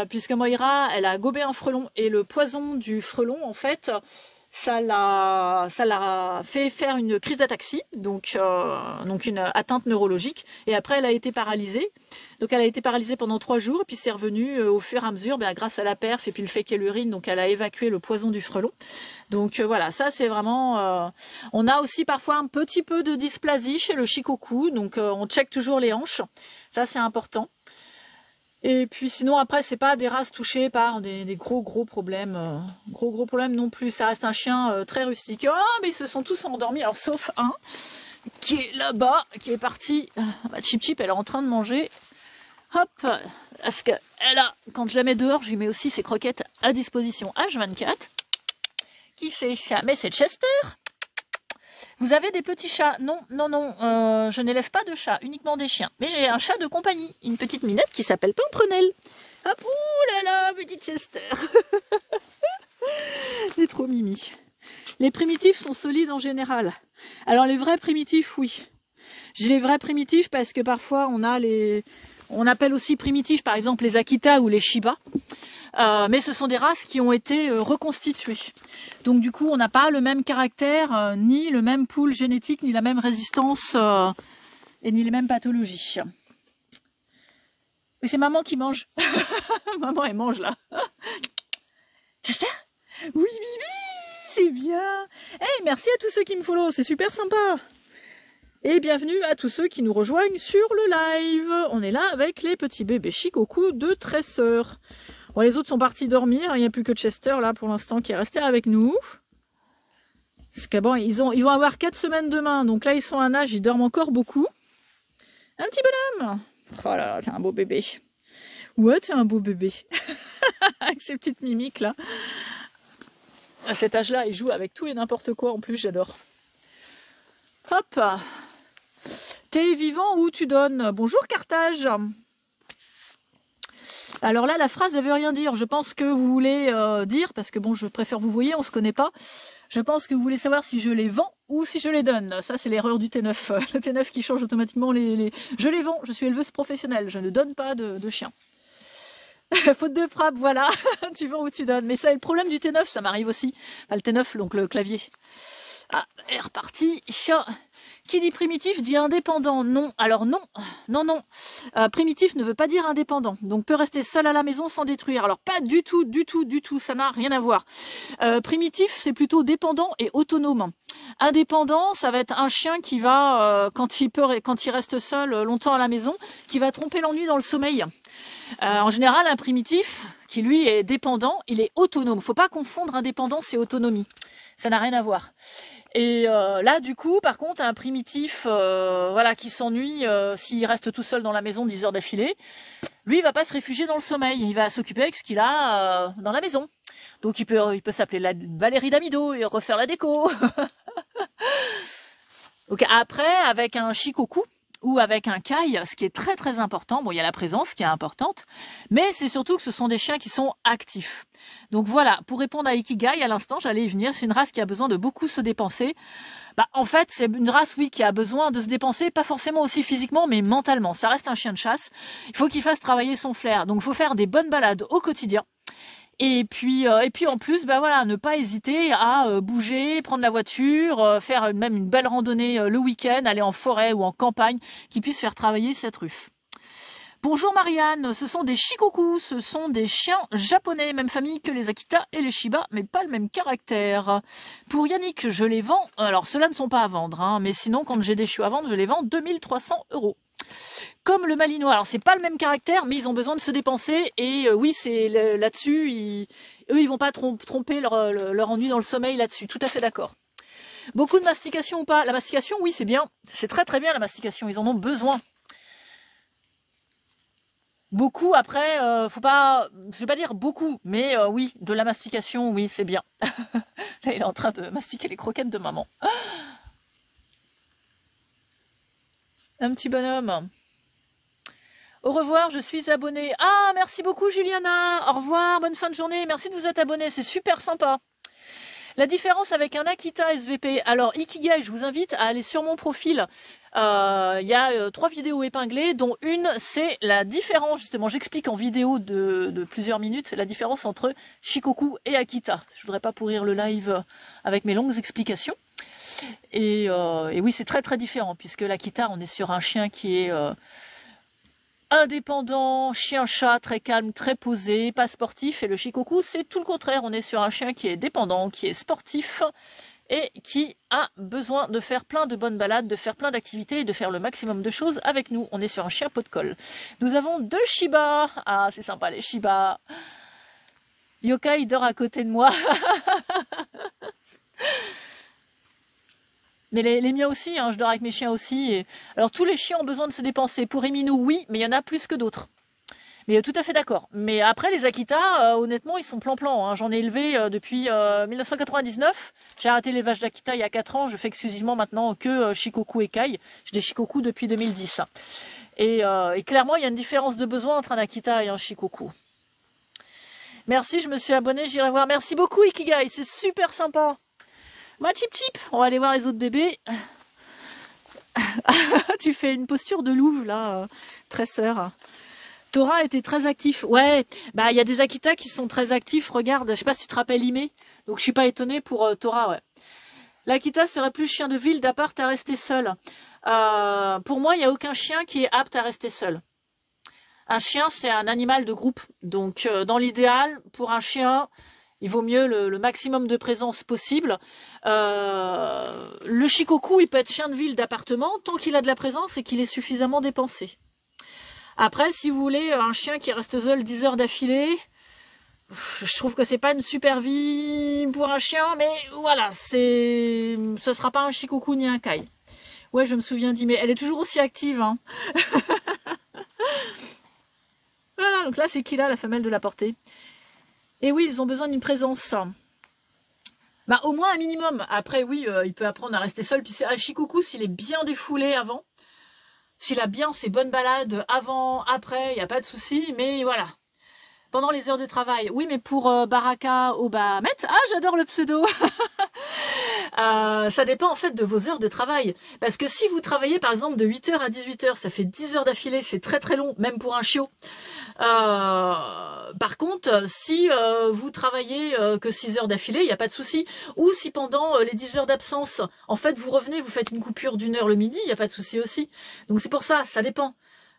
puisque Moira, elle a gobé un frelon, et le poison du frelon, en fait, ça l'a fait faire une crise d'ataxie, donc une atteinte neurologique, et après elle a été paralysée. Donc elle a été paralysée pendant 3 jours, et puis c'est revenu au fur et à mesure, grâce à la perf et puis le fait qu'elle urine, donc elle a évacué le poison du frelon. Donc voilà, ça c'est vraiment... On a aussi parfois un petit peu de dysplasie chez le shikoku, donc on check toujours les hanches, ça c'est important. Et puis sinon après c'est pas des races touchées par des gros problèmes, gros problèmes non plus. Ça reste un chien très rustique. Oh mais ils se sont tous endormis, alors sauf un qui est là-bas, qui est parti. Chip Chip, elle est en train de manger. Hop, parce que elle a, quand je la mets dehors, je lui mets aussi ses croquettes à disposition H24. Qui c'est ça? Mais c'est Chester. Vous avez des petits chats? Non, je n'élève pas de chats, uniquement des chiens. Mais j'ai un chat de compagnie, une petite minette qui s'appelle Pimprenelle. Hop, ouh là là, petit Chester. Il est trop mimi. Les primitifs sont solides en général. Alors les vrais primitifs, oui. J'ai les vrais primitifs parce que parfois on appelle aussi primitifs par exemple les Akita ou les Shiba. Mais ce sont des races qui ont été reconstituées. Donc du coup, on n'a pas le même caractère, ni le même pool génétique, ni la même résistance, et ni les mêmes pathologies. Mais c'est maman qui mange. Maman, elle mange là. Chester? Oui, Bibi, c'est bien. Hey, merci à tous ceux qui me follow, c'est super sympa. Et bienvenue à tous ceux qui nous rejoignent sur le live. On est là avec les petits bébés shikoku de 13 sœurs. Bon, les autres sont partis dormir, il n'y a plus que Chester là pour l'instant qui est resté avec nous. Parce que bon, ils vont avoir 4 semaines demain, donc là ils sont à un âge, ils dorment encore beaucoup. Un petit bonhomme. Oh là là, t'es un beau bébé. Ouais, t'es un beau bébé. Avec ces petites mimiques là. À cet âge-là, ils jouent avec tout et n'importe quoi en plus, j'adore. Hop. T'es vivant ou tu donnes? Bonjour Carthage. Alors là, la phrase ne veut rien dire. Je pense que vous voulez dire, parce que bon, je préfère vous voyez, on se connaît pas. Je pense que vous voulez savoir si je les vends ou si je les donne. Ça, c'est l'erreur du T9. Le T9 qui change automatiquement les... Je les vends, je suis éleveuse professionnelle. Je ne donne pas de chiens. Faute de frappe, voilà. Tu vends ou tu donnes. Mais ça, le problème du T9, ça m'arrive aussi. Enfin, le T9, donc le clavier. Ah, elle est repartie. Qui dit primitif dit indépendant. Non, alors non. Primitif ne veut pas dire indépendant. Donc peut rester seul à la maison sans détruire. Alors pas du tout. Ça n'a rien à voir. Primitif, c'est plutôt dépendant et autonome. Indépendant, ça va être un chien qui va, quand il reste seul longtemps à la maison, qui va tromper l'ennui dans le sommeil. En général, un primitif, qui lui est dépendant, il est autonome. Faut pas confondre indépendance et autonomie. Ça n'a rien à voir. Et là, du coup, par contre, un primitif qui s'ennuie s'il reste tout seul dans la maison 10 heures d'affilée, lui, il va pas se réfugier dans le sommeil. Il va s'occuper avec ce qu'il a dans la maison. Donc, il peut s'appeler la Valérie Damido et refaire la déco. Donc, après, avec un shikoku ou avec un kai, ce qui est très très important, bon, il y a la présence qui est importante, mais c'est surtout que ce sont des chiens qui sont actifs. Donc voilà, pour répondre à Ikigai, à l'instant, j'allais y venir, c'est une race qui a besoin de beaucoup se dépenser. En fait, c'est une race, oui, qui a besoin de se dépenser, pas forcément aussi physiquement, mais mentalement. Ça reste un chien de chasse, il faut qu'il fasse travailler son flair, donc il faut faire des bonnes balades au quotidien. Et puis en plus, ne pas hésiter à bouger, prendre la voiture, faire même une belle randonnée le week-end, aller en forêt ou en campagne, qui puisse faire travailler cette ruffe. Bonjour Marianne, ce sont des shikoku, ce sont des chiens japonais, même famille que les Akita et les Shiba, mais pas le même caractère. Pour Yannick, je les vends, alors ceux-là ne sont pas à vendre, hein, mais sinon quand j'ai des chiots à vendre, je les vends 2300 €. Comme le Malinois, alors c'est pas le même caractère, mais ils ont besoin de se dépenser, et oui, c'est là-dessus, eux ils vont pas tromper leur ennui dans le sommeil là-dessus, tout à fait d'accord. Beaucoup de mastication ou pas? La mastication, oui, c'est bien, c'est très très bien la mastication, ils en ont besoin. Beaucoup, après, faut pas, je vais pas dire beaucoup, mais oui, de la mastication, oui, c'est bien. Là, il est en train de mastiquer les croquettes de maman. Un petit bonhomme. Au revoir, je suis abonnée. Ah, merci beaucoup Juliana. Au revoir, bonne fin de journée. Merci de vous être abonnée, c'est super sympa. La différence avec un Akita SVP. Alors, Ikigai, je vous invite à aller sur mon profil. Il y a 3 vidéos épinglées, dont une, c'est la différence, justement, j'explique en vidéo de plusieurs minutes, la différence entre Shikoku et Akita. Je voudrais pas pourrir le live avec mes longues explications. Et oui, c'est très très différent, puisque l'Akita, on est sur un chien qui est indépendant, chien-chat, très calme, très posé, pas sportif. Et le Shikoku, c'est tout le contraire. On est sur un chien qui est dépendant, qui est sportif et qui a besoin de faire plein de bonnes balades, de faire plein d'activités et de faire le maximum de choses avec nous. On est sur un chien pot de colle. Nous avons 2 Shiba. Ah, c'est sympa les Shiba. Yokai dort à côté de moi. Mais les miens aussi, hein, je dors avec mes chiens aussi. Et... Alors tous les chiens ont besoin de se dépenser. Pour Eminou, oui, mais il y en a plus que d'autres. Mais tout à fait d'accord. Mais après, les Akita, honnêtement, ils sont plan-plan. Hein. J'en ai élevé depuis 1999. J'ai arrêté l'élevage d'Akita il y a 4 ans. Je fais exclusivement maintenant que Shikoku et Kai. J'ai des Shikoku depuis 2010. Et clairement, il y a une différence de besoin entre un Akita et un Shikoku. Merci, je me suis abonnée, j'irai voir. Merci beaucoup Ikigai, c'est super sympa. Moi, chip chip, on va aller voir les autres bébés. Tu fais une posture de louve là, tresseur. Tora était très actif. Ouais, bah il y a des Akita qui sont très actifs. Regarde, je sais pas si tu te rappelles Ime. Donc je suis pas étonnée pour Tora, ouais. L'Akita serait plus chien de ville d'appart à rester seul. Pour moi, il n'y a aucun chien qui est apte à rester seul. Un chien, c'est un animal de groupe. Donc dans l'idéal, pour un chien, il vaut mieux le maximum de présence possible. Le Shikoku, il peut être chien de ville d'appartement tant qu'il a de la présence et qu'il est suffisamment dépensé. Après, si vous voulez un chien qui reste seul 10 heures d'affilée, je trouve que c'est pas une super vie pour un chien, mais voilà, ce sera pas un Shikoku ni un Kai. Ouais, je me souviens d'Ime, elle est toujours aussi active, hein. Voilà, donc là c'est Kila, la femelle de la portée. Et oui, ils ont besoin d'une présence. Bah, au moins un minimum. Après, oui, il peut apprendre à rester seul. Puis c'est un Shikoku, s'il est bien défoulé avant, s'il a bien ses bonnes balades avant, après, il n'y a pas de souci. Mais voilà. Pendant les heures de travail. Oui, mais pour Baraka ou Bahamet, ah, j'adore le pseudo. Ça dépend en fait de vos heures de travail. Parce que si vous travaillez par exemple de 8h à 18h, ça fait 10 heures d'affilée, c'est très très long, même pour un chiot. Par contre, si vous travaillez que 6 heures d'affilée, il n'y a pas de souci. Ou si pendant les 10 heures d'absence, en fait vous revenez, vous faites une coupure d'1 heure le midi, il n'y a pas de souci aussi. Donc c'est pour ça, ça dépend.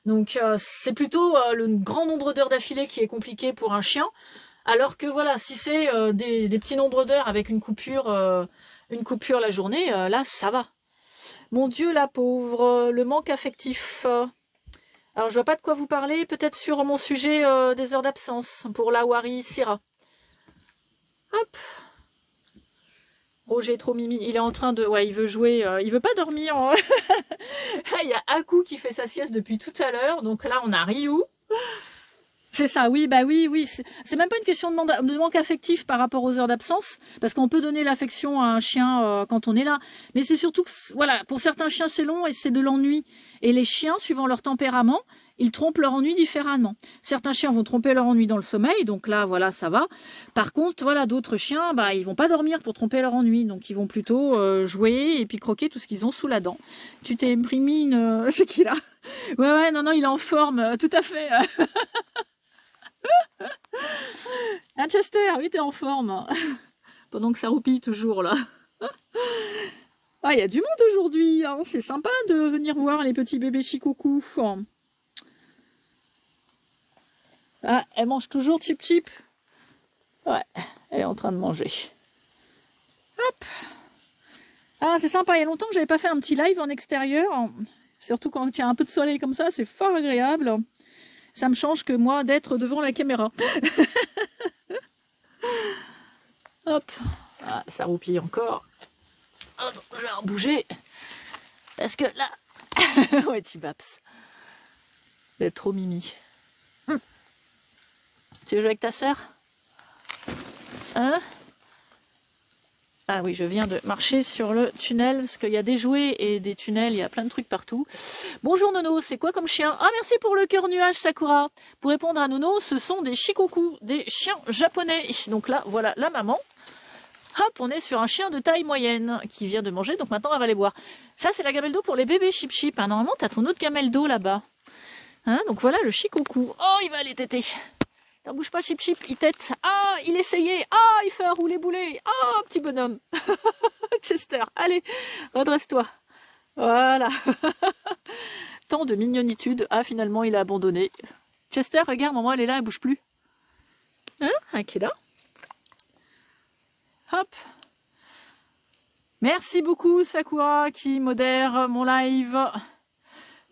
Donc c'est plutôt le grand nombre d'heures d'affilée qui est compliqué pour un chien. Alors que voilà, si c'est des petits nombres d'heures avec une coupure la journée, là ça va. Mon Dieu, la pauvre, le manque affectif. Alors je vois pas de quoi vous parler, peut-être sur mon sujet des heures d'absence pour la Wari Syrah. Hop. Roger est trop mimi, il est en train de... Ouais, il veut jouer, il veut pas dormir. Hein. Il y a Aku qui fait sa sieste depuis tout à l'heure, donc là on a Ryu. C'est ça, oui, bah oui, c'est même pas une question de manque affectif par rapport aux heures d'absence, parce qu'on peut donner l'affection à un chien quand on est là, mais c'est surtout que, voilà, pour certains chiens c'est long et c'est de l'ennui, et les chiens, suivant leur tempérament, ils trompent leur ennui différemment. Certains chiens vont tromper leur ennui dans le sommeil, donc là, voilà, ça va. Par contre, voilà, d'autres chiens, bah, ils vont pas dormir pour tromper leur ennui, donc ils vont plutôt jouer et puis croquer tout ce qu'ils ont sous la dent. Tu t'es imprimé une... C'est qui là? Ouais, non, il est en forme, tout à fait. Ah, Chester, oui, t'es en forme. Pendant que ça roupille toujours, là. Ah, il y a du monde aujourd'hui, hein. C'est sympa de venir voir les petits bébés Shikoku. Ah, elle mange toujours Chip Chip. Ouais, elle est en train de manger. Hop. Ah, c'est sympa, il y a longtemps que j'avais pas fait un petit live en extérieur. Surtout quand il y a un peu de soleil comme ça, c'est fort agréable. Ça me change que moi d'être devant la caméra. Hop. Ah, ça roupille encore. Attends, je vais en bouger. Parce que là... ouais, Tibaps. Vous êtes trop mimi. Tu veux jouer avec ta sœur? Hein? Ah oui, je viens de marcher sur le tunnel, parce qu'il y a des jouets et des tunnels, il y a plein de trucs partout. Bonjour Nono, c'est quoi comme chien? Ah, merci pour le cœur nuage Sakura. Pour répondre à Nono, ce sont des shikoku, des chiens japonais. Donc là, voilà la maman. Hop, on est sur un chien de taille moyenne qui vient de manger, donc maintenant elle va aller boire. Ça, c'est la gamelle d'eau pour les bébés Chip Chip. Hein, normalement, t'as ton autre gamelle d'eau là-bas. Hein, donc voilà le shikoku. Oh, il va aller téter. T'en bouge pas, Chip Chip, il tète. Ah, il essayait. Ah, il fait un roulé boulet. Ah, petit bonhomme. Chester, allez, redresse-toi. Voilà. Tant de mignonitude. Ah, finalement, il a abandonné. Chester, regarde, maman, elle est là, elle bouge plus. Hein, qui est là. Hop. Merci beaucoup, Sakura, qui modère mon live.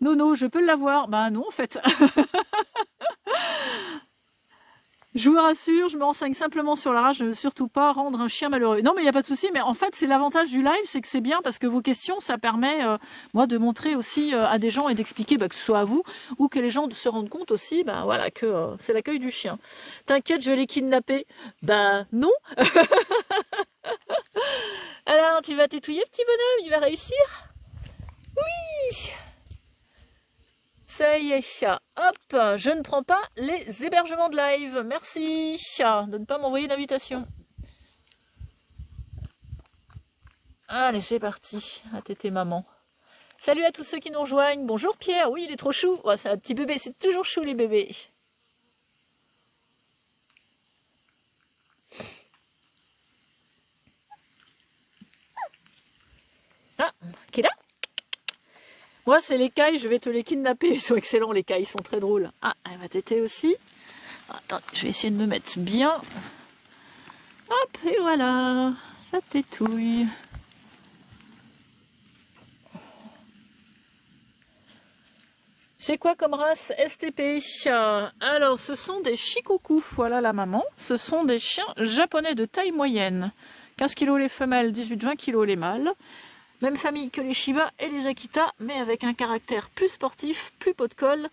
Nono, je peux l'avoir? Bah non, en fait. Je vous rassure, je me renseigne simplement sur la race, je ne veux surtout pas rendre un chien malheureux. Non mais il n'y a pas de souci, mais en fait c'est l'avantage du live, c'est que c'est bien parce que vos questions, ça permet moi de montrer aussi à des gens et d'expliquer que ce soit à vous ou que les gens se rendent compte aussi voilà, que c'est l'accueil du chien. T'inquiète, je vais les kidnapper. Bah non. Alors tu vas t'étouiller petit bonhomme, il va réussir? Oui. Ça y est, hop, je ne prends pas les hébergements de live, merci de ne pas m'envoyer d'invitation. Allez, c'est parti, à tété maman. Salut à tous ceux qui nous rejoignent, bonjour Pierre, oui il est trop chou, oh, c'est un petit bébé, c'est toujours chou les bébés. Ah, qui est là? Moi, c'est les cailles, je vais te les kidnapper. Ils sont excellents, les cailles, ils sont très drôles. Ah, elle va téter aussi. Attends, je vais essayer de me mettre bien. Hop, et voilà. Ça tétouille. C'est quoi comme race STP? Alors, ce sont des shikoku. Voilà la maman. Ce sont des chiens japonais de taille moyenne. 15 kg les femelles, 18-20 kg les mâles. Même famille que les Shiba et les Akita, mais avec un caractère plus sportif, plus pot de colle,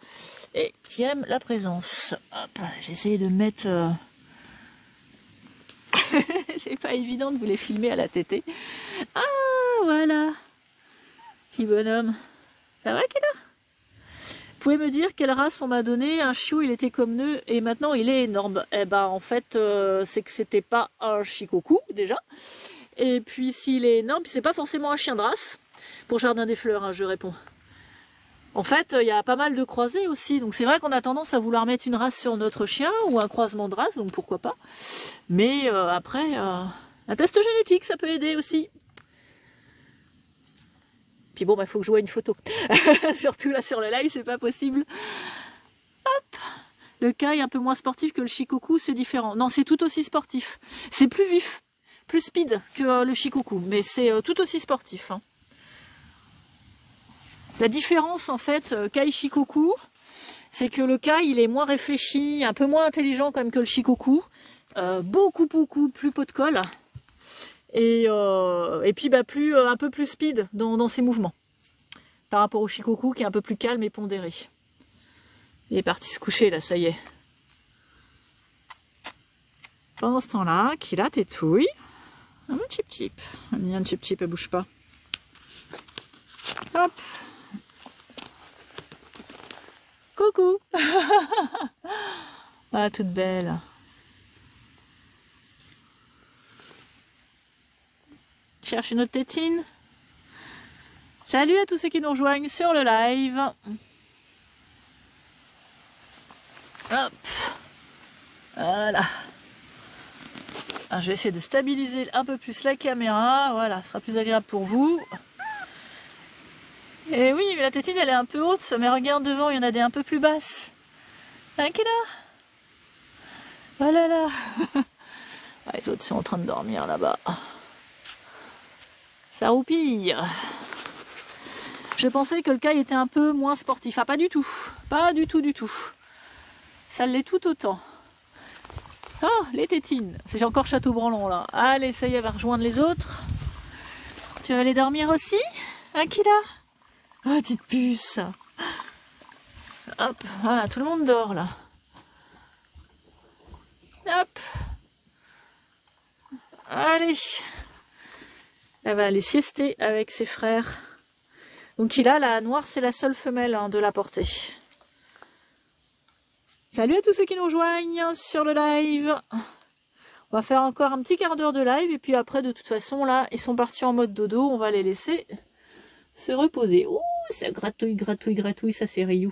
et qui aime la présence. Hop, j'ai essayé de mettre... C'est pas évident de vous les filmer à la tétée. Ah, voilà. Petit bonhomme. Ça va, Kéla? Vous pouvez me dire quelle race on m'a donné? Un chiot, il était comme nœud, et maintenant il est énorme. Eh ben, en fait, c'est que c'était pas un shikoku, déjà. Et puis s'il est énorme, c'est pas forcément un chien de race. Pour Jardin des Fleurs, hein, je réponds. En fait, il y a pas mal de croisés aussi. Donc c'est vrai qu'on a tendance à vouloir mettre une race sur notre chien ou un croisement de race, donc pourquoi pas. Mais après, un test génétique, ça peut aider aussi. Puis bon, faut que je vois une photo. Surtout là sur le live, c'est pas possible. Hop. Le caille un peu moins sportif que le shikoku, c'est différent. Non, c'est tout aussi sportif. C'est plus vif. Plus speed que le shikoku, mais c'est tout aussi sportif. Hein. La différence en fait, kai shikoku, c'est que le kai il est moins réfléchi, un peu moins intelligent quand même que le shikoku, beaucoup plus pot de colle, et puis plus un peu plus speed dans ses mouvements, par rapport au shikoku qui est un peu plus calme et pondéré. Il est parti se coucher là, ça y est. Pendant ce temps-là, Kila tétouille. Un Chip Chip. Un Chip Chip, elle bouge pas. Hop. Coucou. Ah, toute belle. Cherche une autre tétine. Salut à tous ceux qui nous rejoignent sur le live. Hop. Voilà. Alors, je vais essayer de stabiliser un peu plus la caméra. Voilà, ce sera plus agréable pour vous. Et oui, mais la tétine, elle est un peu haute. Mais regarde devant, il y en a des un peu plus basses. Hein, qui est là? Oh là là. Les autres sont en train de dormir là-bas. Ça roupille. Je pensais que le caille était un peu moins sportif. Ah, pas du tout. Pas du tout, du tout. Ça l'est tout autant. Oh, les tétines. C'est encore Château-Branlon là. Allez, ça y est, elle va rejoindre les autres. Tu vas aller dormir aussi, Akila? Oh, petite puce. Hop, voilà, tout le monde dort là. Hop. Allez. Elle va aller siester avec ses frères. Donc il a la noire, c'est la seule femelle de la portée. Salut à tous ceux qui nous rejoignent sur le live. On va faire encore un petit quart d'heure de live et puis après de toute façon là ils sont partis en mode dodo, on va les laisser se reposer. Ouh, ça gratouille, gratouille, gratouille, ça c'est Ryu.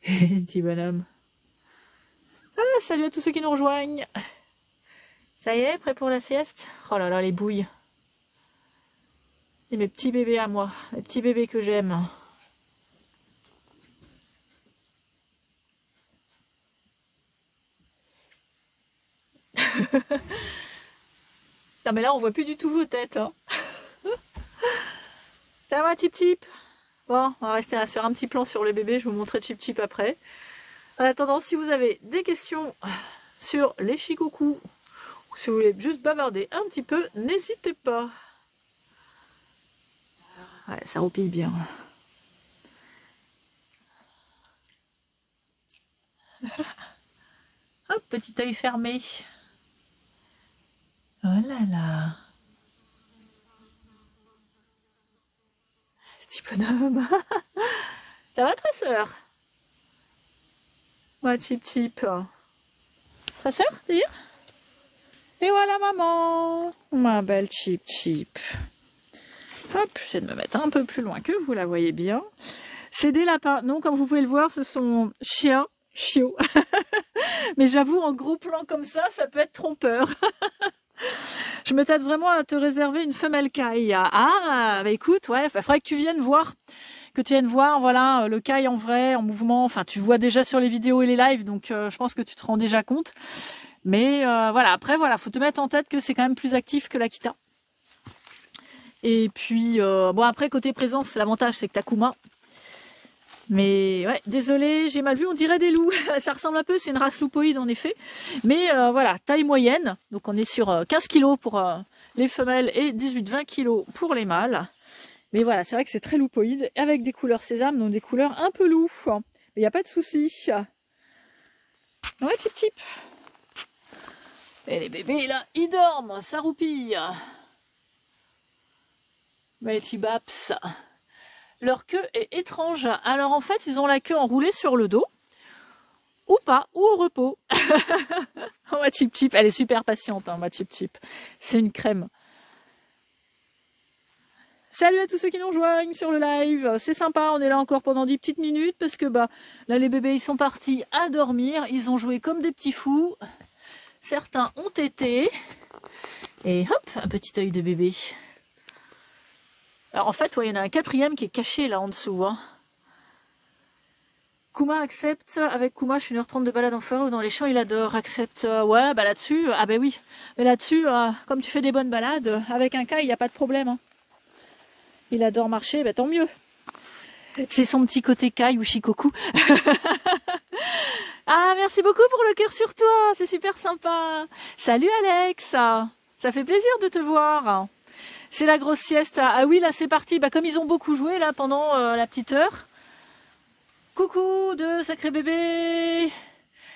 Petit bonhomme. Ah, salut à tous ceux qui nous rejoignent. Ça y est, prêt pour la sieste? Oh là là, les bouilles. C'est mes petits bébés à moi, les petits bébés que j'aime. Non mais là on voit plus du tout vos têtes. Hein. Ça va, Chip Chip? Bon, on va rester à faire un petit plan sur les bébés, je vous montrerai Chip Chip après. En attendant, si vous avez des questions sur les chicoucous, ou si vous voulez juste bavarder un petit peu, n'hésitez pas. Ouais, ça roupille bien. Hop, petit œil fermé. Oh là là. Petit bonhomme. Ça va, tresseur? Ouais, Chip Chip. Tresseur, dire? Et voilà maman, ma belle Chip Chip. Hop, je vais me mettre un peu plus loin que vous la voyez bien. C'est des lapins. Non, comme vous pouvez le voir, ce sont chiens, chiots. Mais j'avoue, en gros plan comme ça peut être trompeur. Je me tâte vraiment à te réserver une femelle caille. Ah, bah écoute, ouais, il faudrait que tu viennes voir. Voilà, le caille en vrai, en mouvement. Enfin, tu vois déjà sur les vidéos et les lives, donc je pense que tu te rends déjà compte. Mais voilà, après, voilà, faut te mettre en tête que c'est quand même plus actif que l'Akita. Et puis, bon, après, côté présence, l'avantage, c'est que t'as Kuma. Mais ouais, désolé, j'ai mal vu, on dirait des loups. Ça ressemble un peu, c'est une race loupoïde en effet. Mais voilà, taille moyenne. Donc on est sur 15 kg pour les femelles et 18-20 kg pour les mâles. Mais voilà, c'est vrai que c'est très loupoïde, avec des couleurs sésame, donc des couleurs un peu loup. Mais il n'y a pas de souci. Ouais, Chip Chip. Et les bébés là, ils dorment, ça roupille. Mais petits baps. Leur queue est étrange. Alors en fait, ils ont la queue enroulée sur le dos. Ou pas, ou au repos. Ma Chip Chip, elle est super patiente, hein, ma Chip Chip. C'est une crème. Salut à tous ceux qui nous rejoignent sur le live. C'est sympa, on est là encore pendant 10 petites minutes parce que bah là les bébés ils sont partis à dormir. Ils ont joué comme des petits fous. Certains ont tété. Et hop, un petit œil de bébé. Alors en fait, ouais, il y en a un quatrième qui est caché là en dessous. Hein. Kuma accepte. Avec Kuma, je suis 1h30 de balade en forêt ou dans les champs, il adore. Accepte. Ouais, bah là-dessus, ah bah oui. Mais là-dessus, comme tu fais des bonnes balades, avec un cas, il n'y a pas de problème. Hein. Il adore marcher, bah tant mieux. C'est son petit côté caille ou shikoku. Ah, merci beaucoup pour le cœur sur toi, c'est super sympa. Salut Alex, ça fait plaisir de te voir. C'est la grosse sieste. Ah oui, là c'est parti. Bah comme ils ont beaucoup joué là pendant la petite heure. Coucou de sacré bébé.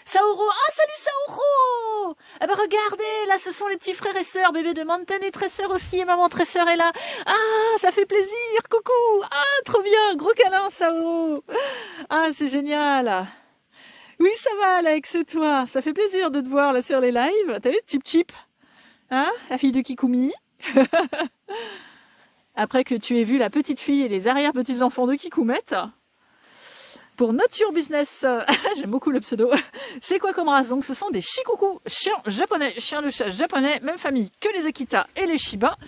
Saouro, ah salut Saouro. Ah bah regardez, là ce sont les petits frères et sœurs, bébé de Mountain et Tresseur aussi, et maman Tresseur est là. Ah, ça fait plaisir, coucou. Ah, trop bien, gros câlin Saouro. Ah, c'est génial. Oui, ça va Alex, et toi? Ça fait plaisir de te voir là sur les lives. T'as vu Chip Chip? Hein, la fille de Kikumi. Après que tu aies vu la petite fille et les arrière-petits-enfants de Kikoumette. Pour Nature Business, j'aime beaucoup le pseudo. C'est quoi comme race? Donc ce sont des shikoku, chiens japonais, chiens de chat japonais, même famille que les Akita et les Shiba.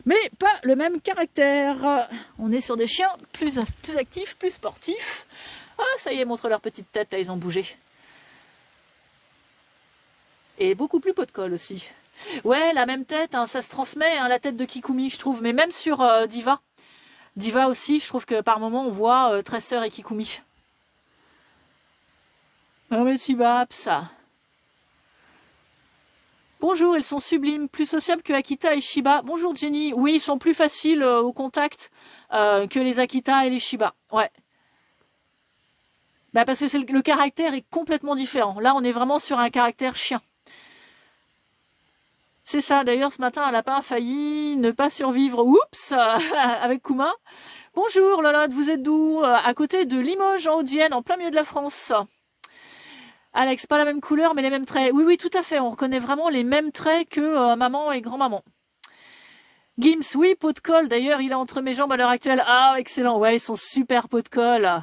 Mais pas le même caractère. On est sur des chiens plus actifs, plus sportifs. Ah, ça y est, montre leur petite tête, là, ils ont bougé. Et beaucoup plus pot de colle aussi. Ouais, la même tête, hein, ça se transmet, hein, la tête de Kikumi, je trouve. Mais même sur Diva. Diva aussi, je trouve que par moment, on voit Tresser et Kikumi. Oh, mais Tibap, ça. Bonjour, elles sont sublimes, plus sociables que Akita et Shiba. Bonjour Jenny. Oui, ils sont plus faciles au contact que les Akita et les Shiba. Ouais. Bah parce que le caractère est complètement différent. Là, on est vraiment sur un caractère chien. C'est ça. D'ailleurs, ce matin, un lapin a failli ne pas survivre. Oups, avec Kuma. Bonjour Lolotte, vous êtes d'où? À côté de Limoges, en Haute-Vienne, en plein milieu de la France. Alex, pas la même couleur, mais les mêmes traits. Oui, oui, tout à fait. On reconnaît vraiment les mêmes traits que maman et grand-maman. Gims, oui, pot de colle. D'ailleurs, il est entre mes jambes à l'heure actuelle. Ah, excellent. Ouais, ils sont super pot de colle.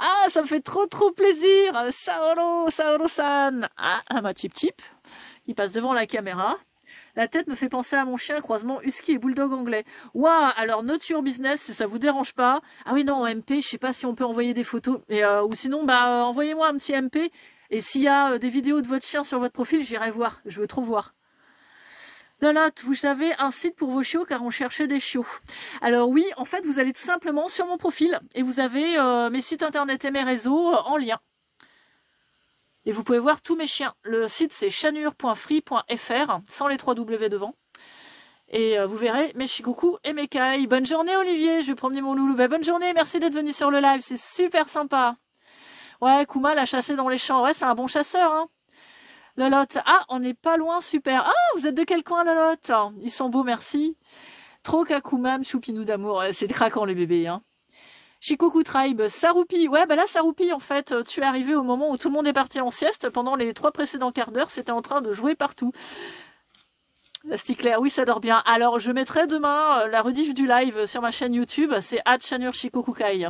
Ah, ça me fait trop plaisir. Saoro-san. Ah, ma chip. Il passe devant la caméra. La tête me fait penser à mon chien, croisement husky et bulldog anglais. Waouh, alors not your business, si ça vous dérange pas. Ah oui, non, en MP, je sais pas si on peut envoyer des photos. Et, ou sinon, envoyez-moi un petit MP. Et s'il y a des vidéos de votre chien sur votre profil, j'irai voir. Je veux trop voir. Lolotte, vous avez un site pour vos chiots car on cherchait des chiots. Alors oui, en fait, vous allez tout simplement sur mon profil et vous avez mes sites internet et mes réseaux en lien. Et vous pouvez voir tous mes chiens. Le site c'est chanure.free.fr sans les 3 W devant. Et vous verrez mes chikoukou et mes kai. Bonne journée Olivier, je vais promener mon loulou. Bonne journée, merci d'être venu sur le live, c'est super sympa. Ouais, Kuma l'a chassé dans les champs. Ouais, c'est un bon chasseur, hein. Lolotte. Ah, on n'est pas loin, super. Ah, vous êtes de quel coin, Lolotte? Ils sont beaux, merci. Trop Kakumam, choupinou d'amour. Ouais, c'est craquant, les bébés, hein. Shikoku Tribe, Saroupi. Ouais, là, Saroupi, en fait, tu es arrivé au moment où tout le monde est parti en sieste. Pendant les 3 précédents quarts d'heure, c'était en train de jouer partout. La Sticlair, oui, ça dort bien. Alors, je mettrai demain la rediff du live sur ma chaîne YouTube. C'est @chanur Shikokukai.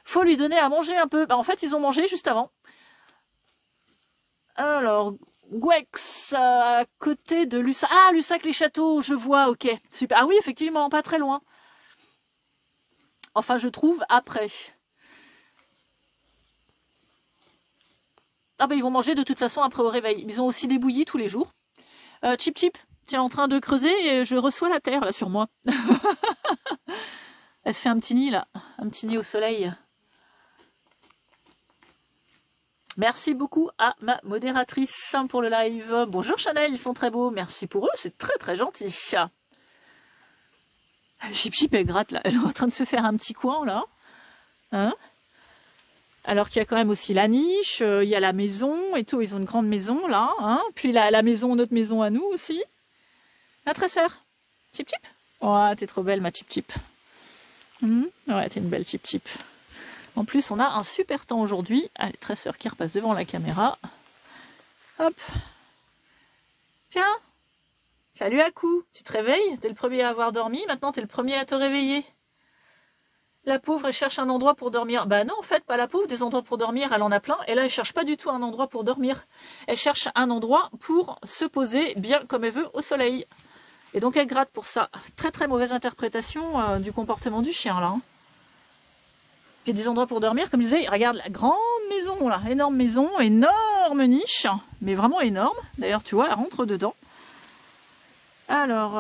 Faut lui donner à manger un peu. En fait, ils ont mangé juste avant. Alors, Gwex, à côté de Lussac. Ah, Lussac-les-Châteaux, je vois, ok. Super. Ah oui, effectivement, pas très loin. Enfin, je trouve, après. Ah ils vont manger de toute façon après au réveil. Ils ont aussi des bouillies tous les jours. Chip, tu es en train de creuser et je reçois la terre, là, sur moi. Elle se fait un petit nid, là. Un petit nid au soleil. Merci beaucoup à ma modératrice pour le live. Bonjour Chanel, ils sont très beaux. Merci pour eux, c'est très gentil. Chip, elle gratte là. Elle est en train de se faire un petit coin là. Hein? Alors qu'il y a quand même aussi la niche, il y a la maison et tout. Ils ont une grande maison là. Hein? Puis la maison, notre maison à nous aussi. La tresseur. Chip. Oh, t'es trop belle ma Chip. Ouais, t'es une belle Chip. En plus, on a un super temps aujourd'hui. Allez, tresseur qui repasse devant la caméra. Hop. Tiens. Salut Aku. Tu te réveilles? T'es le premier à avoir dormi. Maintenant, t'es le premier à te réveiller. La pauvre, elle cherche un endroit pour dormir. Bah non, en fait, pas la pauvre. Des endroits pour dormir, elle en a plein. Et là, elle cherche pas du tout un endroit pour dormir. Elle cherche un endroit pour se poser bien comme elle veut au soleil. Et donc, elle gratte pour ça. Très mauvaise interprétation du comportement du chien, là. Il y a des endroits pour dormir, comme je disais, regarde la grande maison là, énorme maison, énorme niche, mais vraiment énorme. D'ailleurs, tu vois, elle rentre dedans. Alors,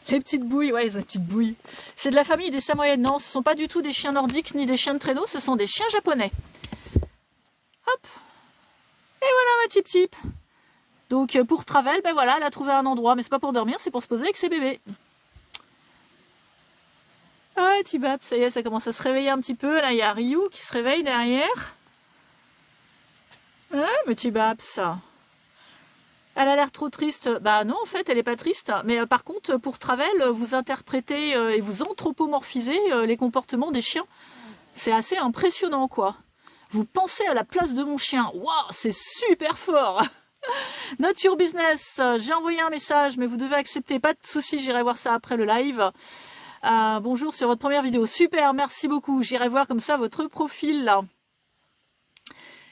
les petites bouilles, ouais, ils ont des petites bouilles. C'est de la famille des samoyèdes, non, ce ne sont pas du tout des chiens nordiques ni des chiens de traîneau, ce sont des chiens japonais. Hop. Et voilà ma Chip. Donc, pour Travel, voilà, elle a trouvé un endroit, mais c'est pas pour dormir, c'est pour se poser avec ses bébés. Ah, Tibap, ça y est, ça commence à se réveiller un petit peu. Là, il y a Ryu qui se réveille derrière. Ah, mais Tibap, ça. Elle a l'air trop triste. Bah non, en fait, elle est pas triste. Mais par contre, pour Travel, vous interprétez et vous anthropomorphisez les comportements des chiens. C'est assez impressionnant, quoi. Vous pensez à la place de mon chien. Waouh, c'est super fort. Not your business. J'ai envoyé un message, mais vous devez accepter. Pas de souci, j'irai voir ça après le live. Bonjour sur votre première vidéo. Super, merci beaucoup. J'irai voir comme ça votre profil là.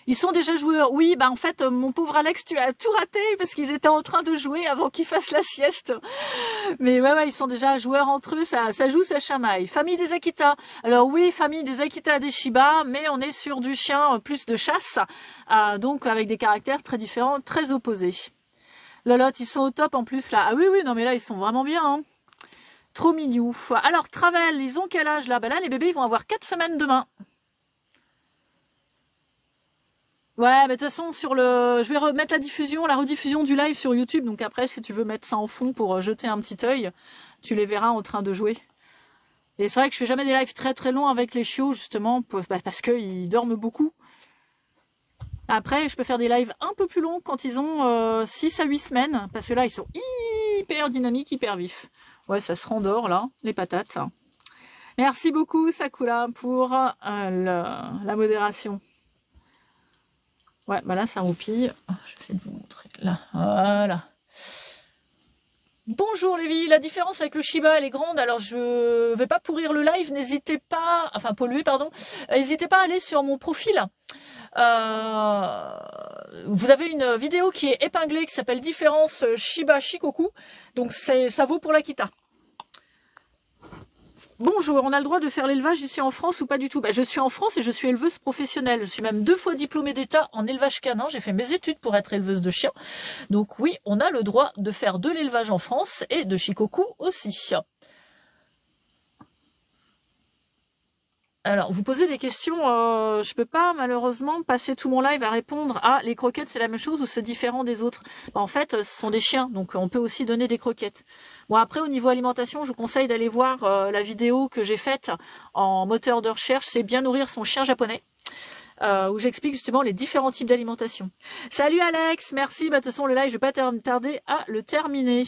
Ils sont déjà joueurs. Oui, bah en fait, mon pauvre Alex, tu as tout raté parce qu'ils étaient en train de jouer avant qu'ils fassent la sieste. Mais ouais, ils sont déjà joueurs entre eux, ça joue, ça chamaille. Famille des Akita. Alors oui, famille des Akita des Shiba, mais on est sur du chien plus de chasse, donc avec des caractères très différents, très opposés. Lolotte, ils sont au top en plus là. Ah oui, non mais là, ils sont vraiment bien, hein. Trop mignous. Alors, Travel, ils ont quel âge là? Bah là, les bébés, ils vont avoir 4 semaines demain. Ouais, mais de toute façon, je vais remettre la rediffusion du live sur YouTube. Donc après, si tu veux mettre ça en fond pour jeter un petit œil, tu les verras en train de jouer. Et c'est vrai que je fais jamais des lives très très longs avec les chiots, justement, parce qu'ils dorment beaucoup. Après, je peux faire des lives un peu plus longs quand ils ont 6 à 8 semaines, parce que là, ils sont hyper dynamiques, hyper vifs. Ouais, ça se rendort, là, les patates. Merci beaucoup, Sakura, pour la modération. Ouais, bah là, ça roupille. Je vais essayer de vous montrer. Là, voilà. Bonjour les filles, la différence avec le Shiba elle est grande, alors je vais pas pourrir le live, n'hésitez pas, enfin polluer pardon, n'hésitez pas à aller sur mon profil. Vous avez une vidéo qui est épinglée qui s'appelle Différence Shiba Shikoku, donc ça vaut pour l'Akita. Bonjour, on a le droit de faire l'élevage ici en France ou pas du tout? Bah, je suis en France et je suis éleveuse professionnelle. Je suis même 2 fois diplômée d'État en élevage canin. J'ai fait mes études pour être éleveuse de chiens. Donc oui, on a le droit de faire de l'élevage en France et de Shikoku aussi. Alors, vous posez des questions, je peux pas malheureusement passer tout mon live à répondre à les croquettes c'est la même chose ou c'est différent des autres. Bah, en fait, ce sont des chiens, donc on peut aussi donner des croquettes. Bon après au niveau alimentation, je vous conseille d'aller voir la vidéo que j'ai faite en moteur de recherche, c'est bien nourrir son chien japonais. Où j'explique justement les différents types d'alimentation. Salut Alex, merci, bah de toute façon le live, je vais pas tarder à le terminer.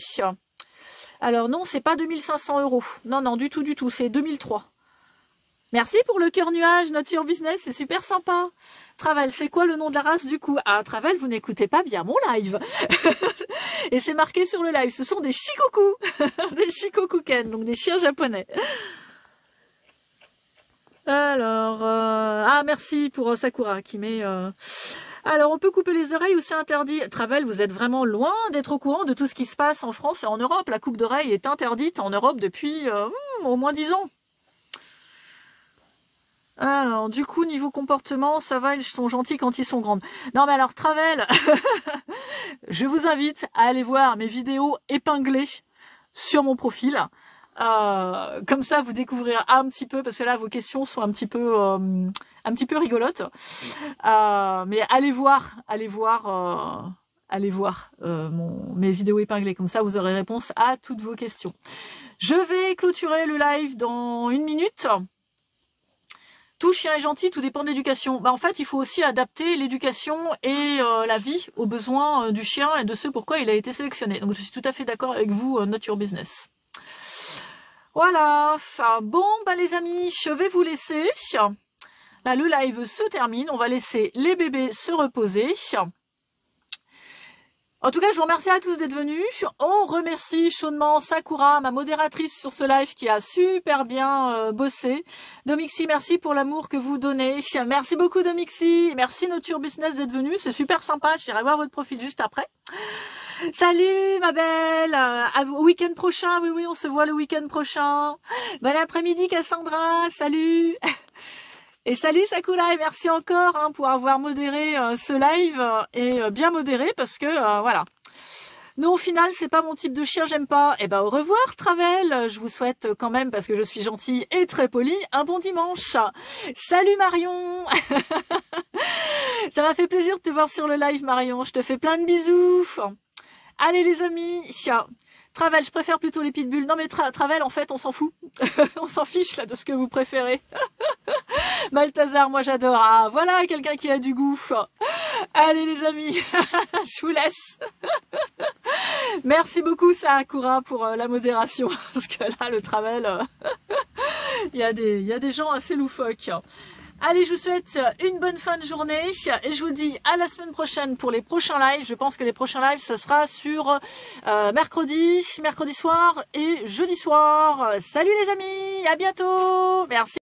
Alors non, c'est pas 2500 €. Non, du tout, c'est 2003. Merci pour le cœur nuage, Not Your Business, c'est super sympa. Travel, c'est quoi le nom de la race du coup? Ah, Travel, vous n'écoutez pas bien mon live. Et c'est marqué sur le live, ce sont des Shikoku, des Shikokuken, donc des chiens japonais. Alors, merci pour Sakura qui met... Alors, on peut couper les oreilles ou c'est interdit? Travel, vous êtes vraiment loin d'être au courant de tout ce qui se passe en France et en Europe. La coupe d'oreille est interdite en Europe depuis au moins 10 ans. Alors, du coup, niveau comportement, ça va, ils sont gentils quand ils sont grands. Non, mais alors, Travel, je vous invite à aller voir mes vidéos épinglées sur mon profil. Comme ça, vous découvrirez un petit peu, parce que là, vos questions sont un petit peu rigolotes. Mais allez voir mes vidéos épinglées. Comme ça, vous aurez réponse à toutes vos questions. Je vais clôturer le live dans 1 minute. Tout chien est gentil, tout dépend de l'éducation. Bah en fait, il faut aussi adapter l'éducation et la vie aux besoins du chien et de ce pourquoi il a été sélectionné. Donc je suis tout à fait d'accord avec vous, Not Your Business. Voilà. Enfin, bon, bah les amis, je vais vous laisser. Là, le live se termine. On va laisser les bébés se reposer. En tout cas, je vous remercie à tous d'être venus. On remercie chaudement Sakura, ma modératrice sur ce live qui a super bien bossé. Domixi, merci pour l'amour que vous donnez. Merci beaucoup Domixi. Merci Not Your Business d'être venu. C'est super sympa. J'irai voir votre profil juste après. Salut ma belle. Au week-end prochain. Oui, on se voit le week-end prochain. Bon après-midi Cassandra. Salut. Et salut Sakura et merci encore pour avoir modéré ce live et bien modéré parce que voilà. Non, au final, c'est pas mon type de chien, j'aime pas. Et ben au revoir Travel. Je vous souhaite quand même, parce que je suis gentille et très polie, un bon dimanche. Salut Marion. Ça m'a fait plaisir de te voir sur le live Marion. Je te fais plein de bisous. Allez les amis. Travel, je préfère plutôt les pitbulls. Non mais Travel, en fait, on s'en fout. On s'en fiche là de ce que vous préférez. Balthazar, moi j'adore. Ah, voilà quelqu'un qui a du goût. Allez les amis, je vous laisse. Merci beaucoup Sakura pour la modération. Parce que là, le Travel, il y a des gens assez loufoques. Allez, je vous souhaite une bonne fin de journée et je vous dis à la semaine prochaine pour les prochains lives. Je pense que les prochains lives, ça sera sur mercredi soir et jeudi soir. Salut les amis, à bientôt. Merci.